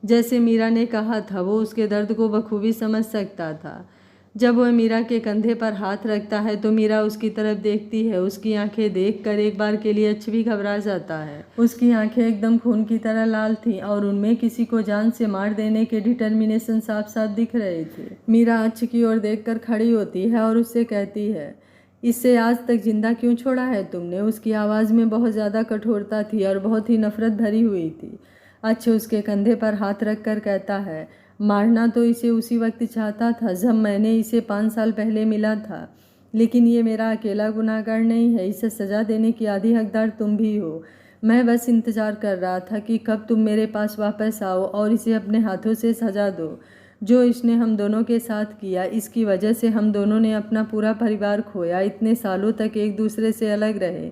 जैसे मीरा ने कहा था। वो उसके दर्द को बखूबी समझ सकता था। जब वह मीरा के कंधे पर हाथ रखता है तो मीरा उसकी तरफ देखती है। उसकी आंखें देखकर एक बार के लिए अच्छ भी घबरा जाता है। उसकी आंखें एकदम खून की तरह लाल थीं और उनमें किसी को जान से मार देने के डिटर्मिनेशन साफ साफ दिख रहे थे। मीरा अच्छ की ओर देखकर खड़ी होती है और उससे कहती है, इससे आज तक जिंदा क्यों छोड़ा है तुमने? उसकी आवाज़ में बहुत ज़्यादा कठोरता थी और बहुत ही नफरत भरी हुई थी। अच्छे उसके कंधे पर हाथ रख कर कहता है, मारना तो इसे उसी वक्त चाहता था जब मैंने इसे 5 साल पहले मिला था, लेकिन ये मेरा अकेला गुनाहगार नहीं है। इसे सज़ा देने की आधी हकदार तुम भी हो। मैं बस इंतज़ार कर रहा था कि कब तुम मेरे पास वापस आओ और इसे अपने हाथों से सजा दो। जो इसने हम दोनों के साथ किया, इसकी वजह से हम दोनों ने अपना पूरा परिवार खोया, इतने सालों तक एक दूसरे से अलग रहे।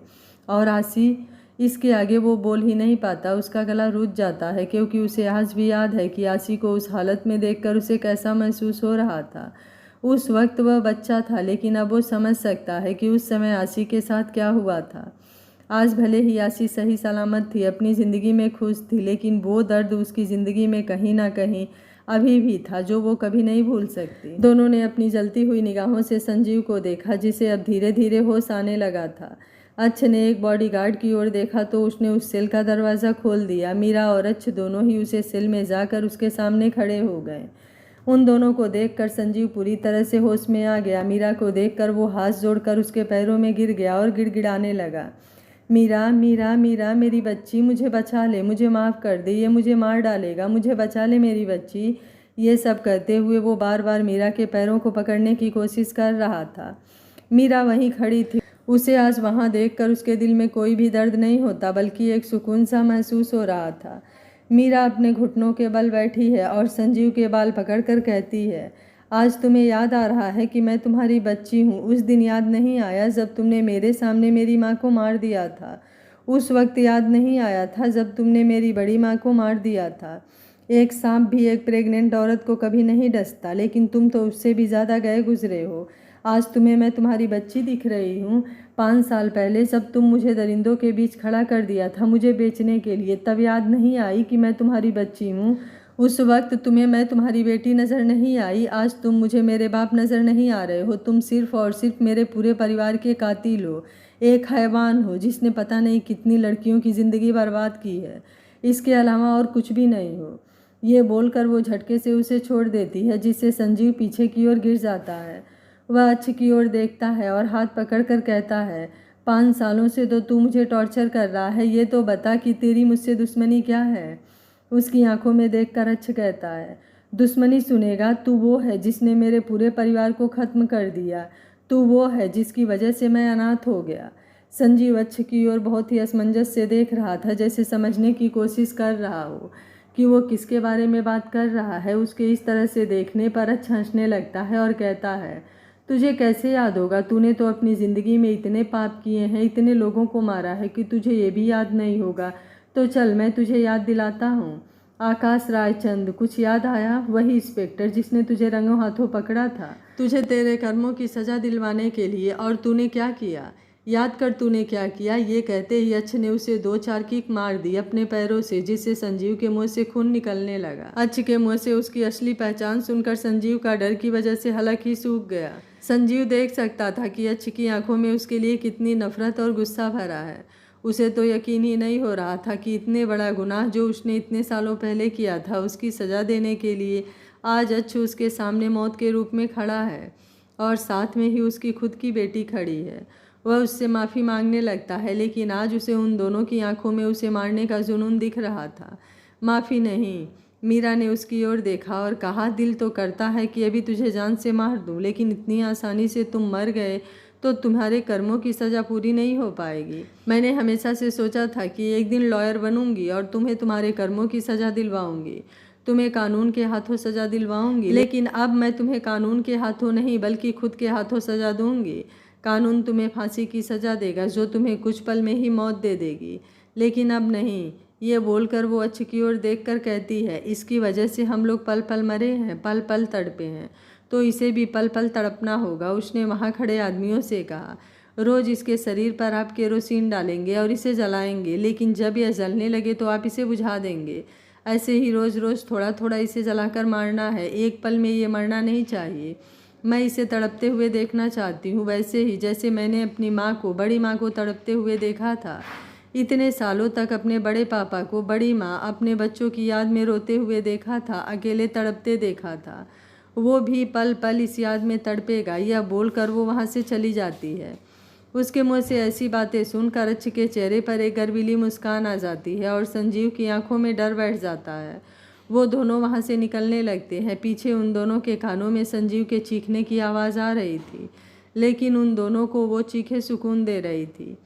और आसी, इसके आगे वो बोल ही नहीं पाता। उसका गला रुक जाता है, क्योंकि उसे आज भी याद है कि आसी को उस हालत में देखकर उसे कैसा महसूस हो रहा था। उस वक्त वह बच्चा था, लेकिन अब वो समझ सकता है कि उस समय आसी के साथ क्या हुआ था। आज भले ही आसी सही सलामत थी, अपनी ज़िंदगी में खुश थी, लेकिन वो दर्द उसकी ज़िंदगी में कहीं ना कहीं अभी भी था, जो वो कभी नहीं भूल सकती। दोनों ने अपनी जलती हुई निगाहों से संजीव को देखा, जिसे अब धीरे धीरे होश आने लगा था। अच्छ ने एक बॉडीगार्ड की ओर देखा तो उसने उस सेल का दरवाज़ा खोल दिया। मीरा और अच्छ दोनों ही उसे सेल में जाकर उसके सामने खड़े हो गए। उन दोनों को देखकर संजीव पूरी तरह से होश में आ गया। मीरा को देखकर वो हाथ जोड़कर उसके पैरों में गिर गया और गिड़गिड़ाने लगा, मीरा मीरा मीरा, मेरी बच्ची, मुझे बचा ले, मुझे माफ़ कर दे, ये मुझे मार डालेगा, मुझे बचा ले मेरी बच्ची। ये सब करते हुए वो बार बार मीरा के पैरों को पकड़ने की कोशिश कर रहा था। मीरा वहीं खड़ी थी। उसे आज वहाँ देखकर उसके दिल में कोई भी दर्द नहीं होता, बल्कि एक सुकून सा महसूस हो रहा था। मीरा अपने घुटनों के बल बैठी है और संजीव के बाल पकड़कर कहती है, आज तुम्हें याद आ रहा है कि मैं तुम्हारी बच्ची हूँ। उस दिन याद नहीं आया जब तुमने मेरे सामने मेरी माँ को मार दिया था? उस वक्त याद नहीं आया था जब तुमने मेरी बड़ी माँ को मार दिया था? एक सांप भी एक प्रेग्नेंट औरत को कभी नहीं डसता, लेकिन तुम तो उससे भी ज़्यादा गए गुजरे हो। आज तुम्हें मैं तुम्हारी बच्ची दिख रही हूँ। 5 साल पहले जब तुम मुझे दरिंदों के बीच खड़ा कर दिया था मुझे बेचने के लिए, तब याद नहीं आई कि मैं तुम्हारी बच्ची हूँ? उस वक्त तुम्हें मैं तुम्हारी बेटी नज़र नहीं आई। आज तुम मुझे मेरे बाप नज़र नहीं आ रहे हो। तुम सिर्फ़ और सिर्फ मेरे पूरे परिवार के कातिल हो। एक हैवान हो जिसने पता नहीं कितनी लड़कियों की ज़िंदगी बर्बाद की है। इसके अलावा और कुछ भी नहीं हो। ये बोलकर वो झटके से उसे छोड़ देती है, जिससे संजीव पीछे की ओर गिर जाता है। वह अच्छ की ओर देखता है और हाथ पकड़कर कहता है, 5 सालों से तो तू मुझे टॉर्चर कर रहा है, ये तो बता कि तेरी मुझसे दुश्मनी क्या है? उसकी आंखों में देखकर अच्छ कहता है, दुश्मनी सुनेगा? तू वो है जिसने मेरे पूरे परिवार को ख़त्म कर दिया। तू वो है जिसकी वजह से मैं अनाथ हो गया। संजीव अच्छ की ओर बहुत ही असमंजस से देख रहा था, जैसे समझने की कोशिश कर रहा हो कि वो किसके बारे में बात कर रहा है। उसके इस तरह से देखने पर अच्छ हंसने लगता है और कहता है, तुझे कैसे याद होगा? तूने तो अपनी ज़िंदगी में इतने पाप किए हैं, इतने लोगों को मारा है कि तुझे ये भी याद नहीं होगा। तो चल मैं तुझे याद दिलाता हूँ। आकाश रायचंद, कुछ याद आया? वही इंस्पेक्टर जिसने तुझे रंगों हाथों पकड़ा था, तुझे तेरे कर्मों की सज़ा दिलवाने के लिए। और तूने क्या किया? याद कर तूने क्या किया। ये कहते ही अच्छ ने उसे 2-4 किक मार दी अपने पैरों से, जिससे संजीव के मुंह से खून निकलने लगा। अच्छ के मुंह से उसकी असली पहचान सुनकर संजीव का डर की वजह से हलक ही सूख गया। संजीव देख सकता था कि अच्छ की आंखों में उसके लिए कितनी नफरत और गुस्सा भरा है। उसे तो यकीन ही नहीं हो रहा था कि इतने बड़ा गुनाह जो उसने इतने सालों पहले किया था, उसकी सज़ा देने के लिए आज अच्छ उसके सामने मौत के रूप में खड़ा है और साथ में ही उसकी खुद की बेटी खड़ी है। वह उससे माफ़ी मांगने लगता है, लेकिन आज उसे उन दोनों की आंखों में उसे मारने का जुनून दिख रहा था। माफ़ी नहीं। मीरा ने उसकी ओर देखा और कहा, दिल तो करता है कि अभी तुझे जान से मार दूं, लेकिन इतनी आसानी से तुम मर गए तो तुम्हारे कर्मों की सज़ा पूरी नहीं हो पाएगी। मैंने हमेशा से सोचा था कि एक दिन लॉयर बनूंगी और तुम्हें तुम्हारे कर्मों की सज़ा दिलवाऊंगी, तुम्हें कानून के हाथों सज़ा दिलवाऊंगी, लेकिन अब मैं तुम्हें कानून के हाथों नहीं बल्कि खुद के हाथों सज़ा दूंगी। कानून तुम्हें फांसी की सज़ा देगा जो तुम्हें कुछ पल में ही मौत दे देगी, लेकिन अब नहीं। ये बोलकर वो अच्छ की ओर देखकर कहती है, इसकी वजह से हम लोग पल पल मरे हैं, पल पल तड़पे हैं, तो इसे भी पल पल तड़पना होगा। उसने वहाँ खड़े आदमियों से कहा, रोज़ इसके शरीर पर आप केरोसिन डालेंगे और इसे जलाएंगे, लेकिन जब यह जलने लगे तो आप इसे बुझा देंगे। ऐसे ही रोज़ रोज़ थोड़ा थोड़ा इसे जलाकर मारना है, एक पल में ये मरना नहीं चाहिए। मैं इसे तड़पते हुए देखना चाहती हूँ, वैसे ही जैसे मैंने अपनी माँ को, बड़ी माँ को तड़पते हुए देखा था। इतने सालों तक अपने बड़े पापा को, बड़ी माँ, अपने बच्चों की याद में रोते हुए देखा था, अकेले तड़पते देखा था। वो भी पल पल इस याद में तड़पेगा, यह बोलकर वो वहाँ से चली जाती है। उसके मुँह से ऐसी बातें सुनकर अच्छ के चेहरे पर एक गर्वीली मुस्कान आ जाती है और संजीव की आंखों में डर बैठ जाता है। वो दोनों वहाँ से निकलने लगते हैं। पीछे उन दोनों के कानों में संजीव के चीखने की आवाज़ आ रही थी, लेकिन उन दोनों को वो चीखें सुकून दे रही थी।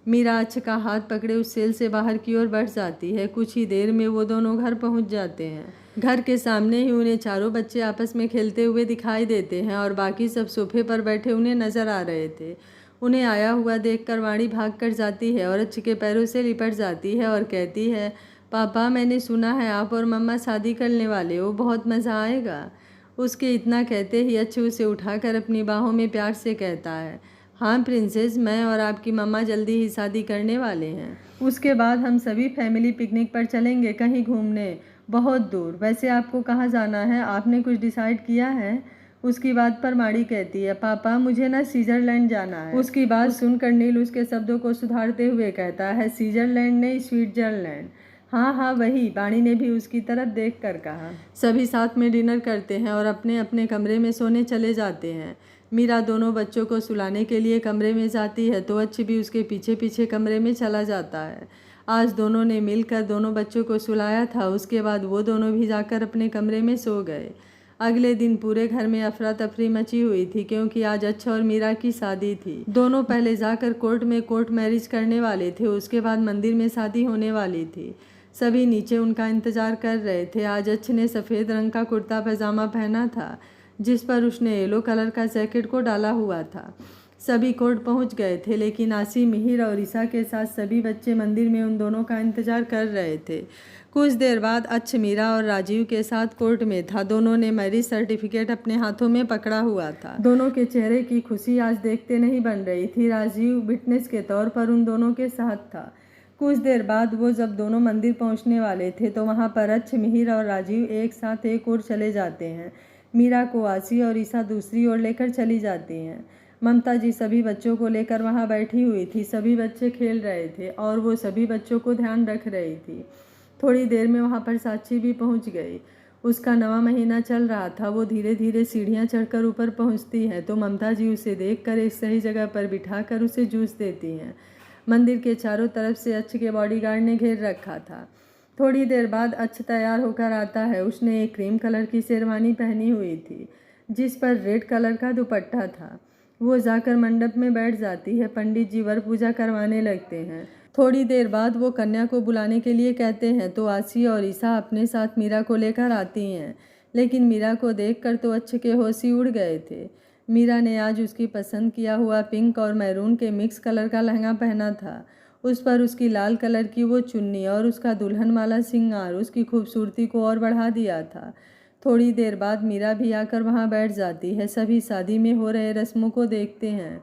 मीरा अच्छ का हाथ पकड़े उस सेल से बाहर की ओर बढ़ जाती है। कुछ ही देर में वो दोनों घर पहुंच जाते हैं। घर के सामने ही उन्हें चारों बच्चे आपस में खेलते हुए दिखाई देते हैं और बाकी सब सोफे पर बैठे उन्हें नजर आ रहे थे। उन्हें आया हुआ देखकर वाणी भाग कर जाती है और अच्छ के पैरों से लिपट जाती है और कहती है, पापा, मैंने सुना है आप और मम्मा शादी करने वाले हो, बहुत मज़ा आएगा। उसके इतना कहते ही अच्छ उसे उठाकर अपनी बाहों में प्यार से कहता है, हाँ प्रिंसेस, मैं और आपकी मम्मा जल्दी ही शादी करने वाले हैं। उसके बाद हम सभी फैमिली पिकनिक पर चलेंगे, कहीं घूमने, बहुत दूर। वैसे आपको कहाँ जाना है, आपने कुछ डिसाइड किया है? उसकी बात पर माड़ी कहती है, पापा, मुझे ना स्विट्जरलैंड जाना है। उसकी बात सुनकर नील उसके शब्दों को सुधारते हुए कहता है, स्विट्जरलैंड नहीं, स्विट्जरलैंड। हाँ हाँ वही, वाणी ने भी उसकी तरफ देख कर कहा। सभी साथ में डिनर करते हैं और अपने अपने कमरे में सोने चले जाते हैं। मीरा दोनों बच्चों को सुलाने के लिए कमरे में जाती है तो अच्छ भी उसके पीछे पीछे कमरे में चला जाता है। आज दोनों ने मिलकर दोनों बच्चों को सुलाया था। उसके बाद वो दोनों भी जाकर अपने कमरे में सो गए। अगले दिन पूरे घर में अफरा तफरी मची हुई थी, क्योंकि आज अच्छ और मीरा की शादी थी। दोनों पहले जाकर कोर्ट में कोर्ट मैरिज करने वाले थे, उसके बाद मंदिर में शादी होने वाली थी। सभी नीचे उनका इंतजार कर रहे थे। आज अच्छ ने सफ़ेद रंग का कुर्ता पैजामा पहना था, जिस पर उसने येलो कलर का जैकेट को डाला हुआ था। सभी कोर्ट पहुंच गए थे, लेकिन आसी, मिहिर और ईसा के साथ सभी बच्चे मंदिर में उन दोनों का इंतजार कर रहे थे। कुछ देर बाद अच्छ मीरा और राजीव के साथ कोर्ट में था। दोनों ने मैरिज सर्टिफिकेट अपने हाथों में पकड़ा हुआ था। दोनों के चेहरे की खुशी आज देखते नहीं बन रही थी। राजीव विटनेस के तौर पर उन दोनों के साथ था। कुछ देर बाद वो जब दोनों मंदिर पहुंचने वाले थे तो वहां पर अच्छ, मिहिर और राजीव एक साथ एक ओर चले जाते हैं। मीरा को आसी और ईसा दूसरी ओर लेकर चली जाती हैं। ममता जी सभी बच्चों को लेकर वहां बैठी हुई थी। सभी बच्चे खेल रहे थे और वो सभी बच्चों को ध्यान रख रही थी। थोड़ी देर में वहां पर साक्षी भी पहुंच गई। उसका 9वां महीना चल रहा था। वो धीरे धीरे सीढ़ियां चढ़कर ऊपर पहुंचती है तो ममता जी उसे देखकर एक सही जगह पर बिठाकर उसे जूस देती हैं। मंदिर के चारों तरफ से अच्छ के बॉडीगार्ड ने घेर रखा था। थोड़ी देर बाद अच्छ तैयार होकर आता है। उसने एक क्रीम कलर की शेरवानी पहनी हुई थी, जिस पर रेड कलर का दुपट्टा था। वो जाकर मंडप में बैठ जाती है। पंडित जी वर पूजा करवाने लगते हैं। थोड़ी देर बाद वो कन्या को बुलाने के लिए कहते हैं तो आसी और ईसा अपने साथ मीरा को लेकर आती हैं, लेकिन मीरा को देखकर तो अच्छ के होश ही उड़ गए थे। मीरा ने आज उसकी पसंद किया हुआ पिंक और मैरून के मिक्स कलर का लहंगा पहना था। उस पर उसकी लाल कलर की वो चुन्नी और उसका दुल्हन वाला सिंगार उसकी खूबसूरती को और बढ़ा दिया था। थोड़ी देर बाद मीरा भी आकर वहाँ बैठ जाती है। सभी शादी में हो रहे रस्मों को देखते हैं।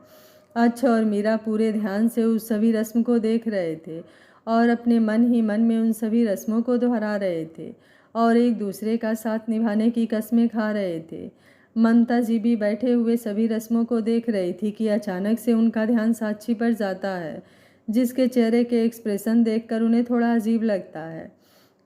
अच्छ और मीरा पूरे ध्यान से उस सभी रस्म को देख रहे थे और अपने मन ही मन में उन सभी रस्मों को दोहरा रहे थे और एक दूसरे का साथ निभाने की कसमें खा रहे थे। ममता जी भी बैठे हुए सभी रस्मों को देख रही थी कि अचानक से उनका ध्यान साक्षी पर जाता है, जिसके चेहरे के एक्सप्रेशन देखकर उन्हें थोड़ा अजीब लगता है।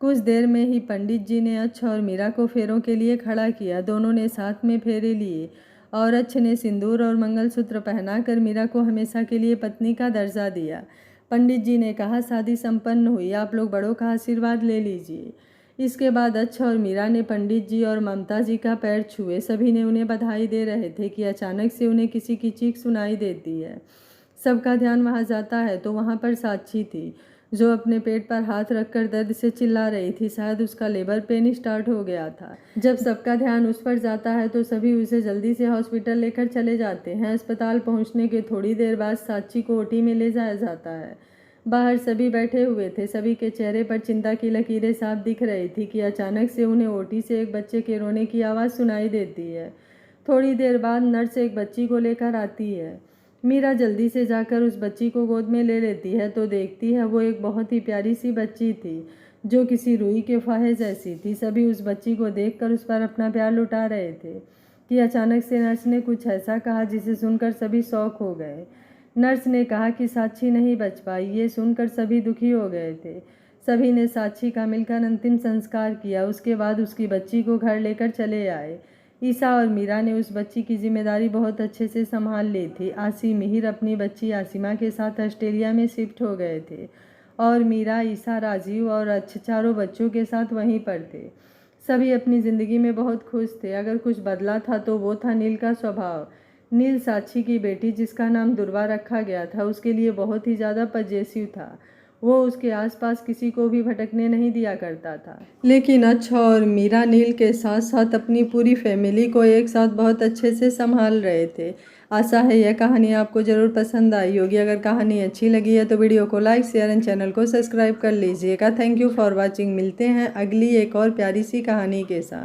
कुछ देर में ही पंडित जी ने अच्छ और मीरा को फेरों के लिए खड़ा किया। दोनों ने साथ में फेरे लिए और अच्छ ने सिंदूर और मंगलसूत्र पहनाकर मीरा को हमेशा के लिए पत्नी का दर्जा दिया। पंडित जी ने कहा, शादी संपन्न हुई, आप लोग बड़ों का आशीर्वाद ले लीजिए। इसके बाद अच्छ और मीरा ने पंडित जी और ममता जी का पैर छुए। सभी ने उन्हें बधाई दे रहे थे कि अचानक से उन्हें किसी की चीख सुनाई देती है। सबका ध्यान वहाँ जाता है तो वहाँ पर साक्षी थी, जो अपने पेट पर हाथ रखकर दर्द से चिल्ला रही थी। शायद उसका लेबर पेन स्टार्ट हो गया था। जब सबका ध्यान उस पर जाता है तो सभी उसे जल्दी से हॉस्पिटल लेकर चले जाते हैं। अस्पताल पहुँचने के थोड़ी देर बाद साक्षी को ओटी में ले जाया जाता है। बाहर सभी बैठे हुए थे। सभी के चेहरे पर चिंता की लकीरें साफ दिख रही थी कि अचानक से उन्हें ओटी से एक बच्चे के रोने की आवाज़ सुनाई देती है। थोड़ी देर बाद नर्स एक बच्ची को लेकर आती है। मीरा जल्दी से जाकर उस बच्ची को गोद में ले लेती है तो देखती है वो एक बहुत ही प्यारी सी बच्ची थी, जो किसी रूई के फाहे जैसी थी। सभी उस बच्ची को देखकर उस पर अपना प्यार लुटा रहे थे कि अचानक से नर्स ने कुछ ऐसा कहा जिसे सुनकर सभी शॉक हो गए। नर्स ने कहा कि साक्षी नहीं बच पाई। ये सुनकर सभी दुखी हो गए थे। सभी ने साक्षी का मिलकर अंतिम संस्कार किया। उसके बाद उसकी बच्ची को घर लेकर चले आए। ईसा और मीरा ने उस बच्ची की जिम्मेदारी बहुत अच्छे से संभाल ली थी। आसी मिहिर अपनी बच्ची आसिमा के साथ ऑस्ट्रेलिया में शिफ्ट हो गए थे और मीरा, ईसा, राजीव और अच्छ चारों बच्चों के साथ वहीं पर थे। सभी अपनी ज़िंदगी में बहुत खुश थे। अगर कुछ बदला था तो वो था नील का स्वभाव। नील साक्षी की बेटी, जिसका नाम दुर्वा रखा गया था, उसके लिए बहुत ही ज़्यादा पजेसिव था। वो उसके आसपास किसी को भी भटकने नहीं दिया करता था। लेकिन अच्छा और मीरा नील के साथ साथ अपनी पूरी फैमिली को एक साथ बहुत अच्छे से संभाल रहे थे। आशा है यह कहानी आपको ज़रूर पसंद आई होगी। अगर कहानी अच्छी लगी है तो वीडियो को लाइक, शेयर एंड चैनल को सब्सक्राइब कर लीजिएगा। Thank you for watching. मिलते हैं अगली एक और प्यारी सी कहानी के साथ।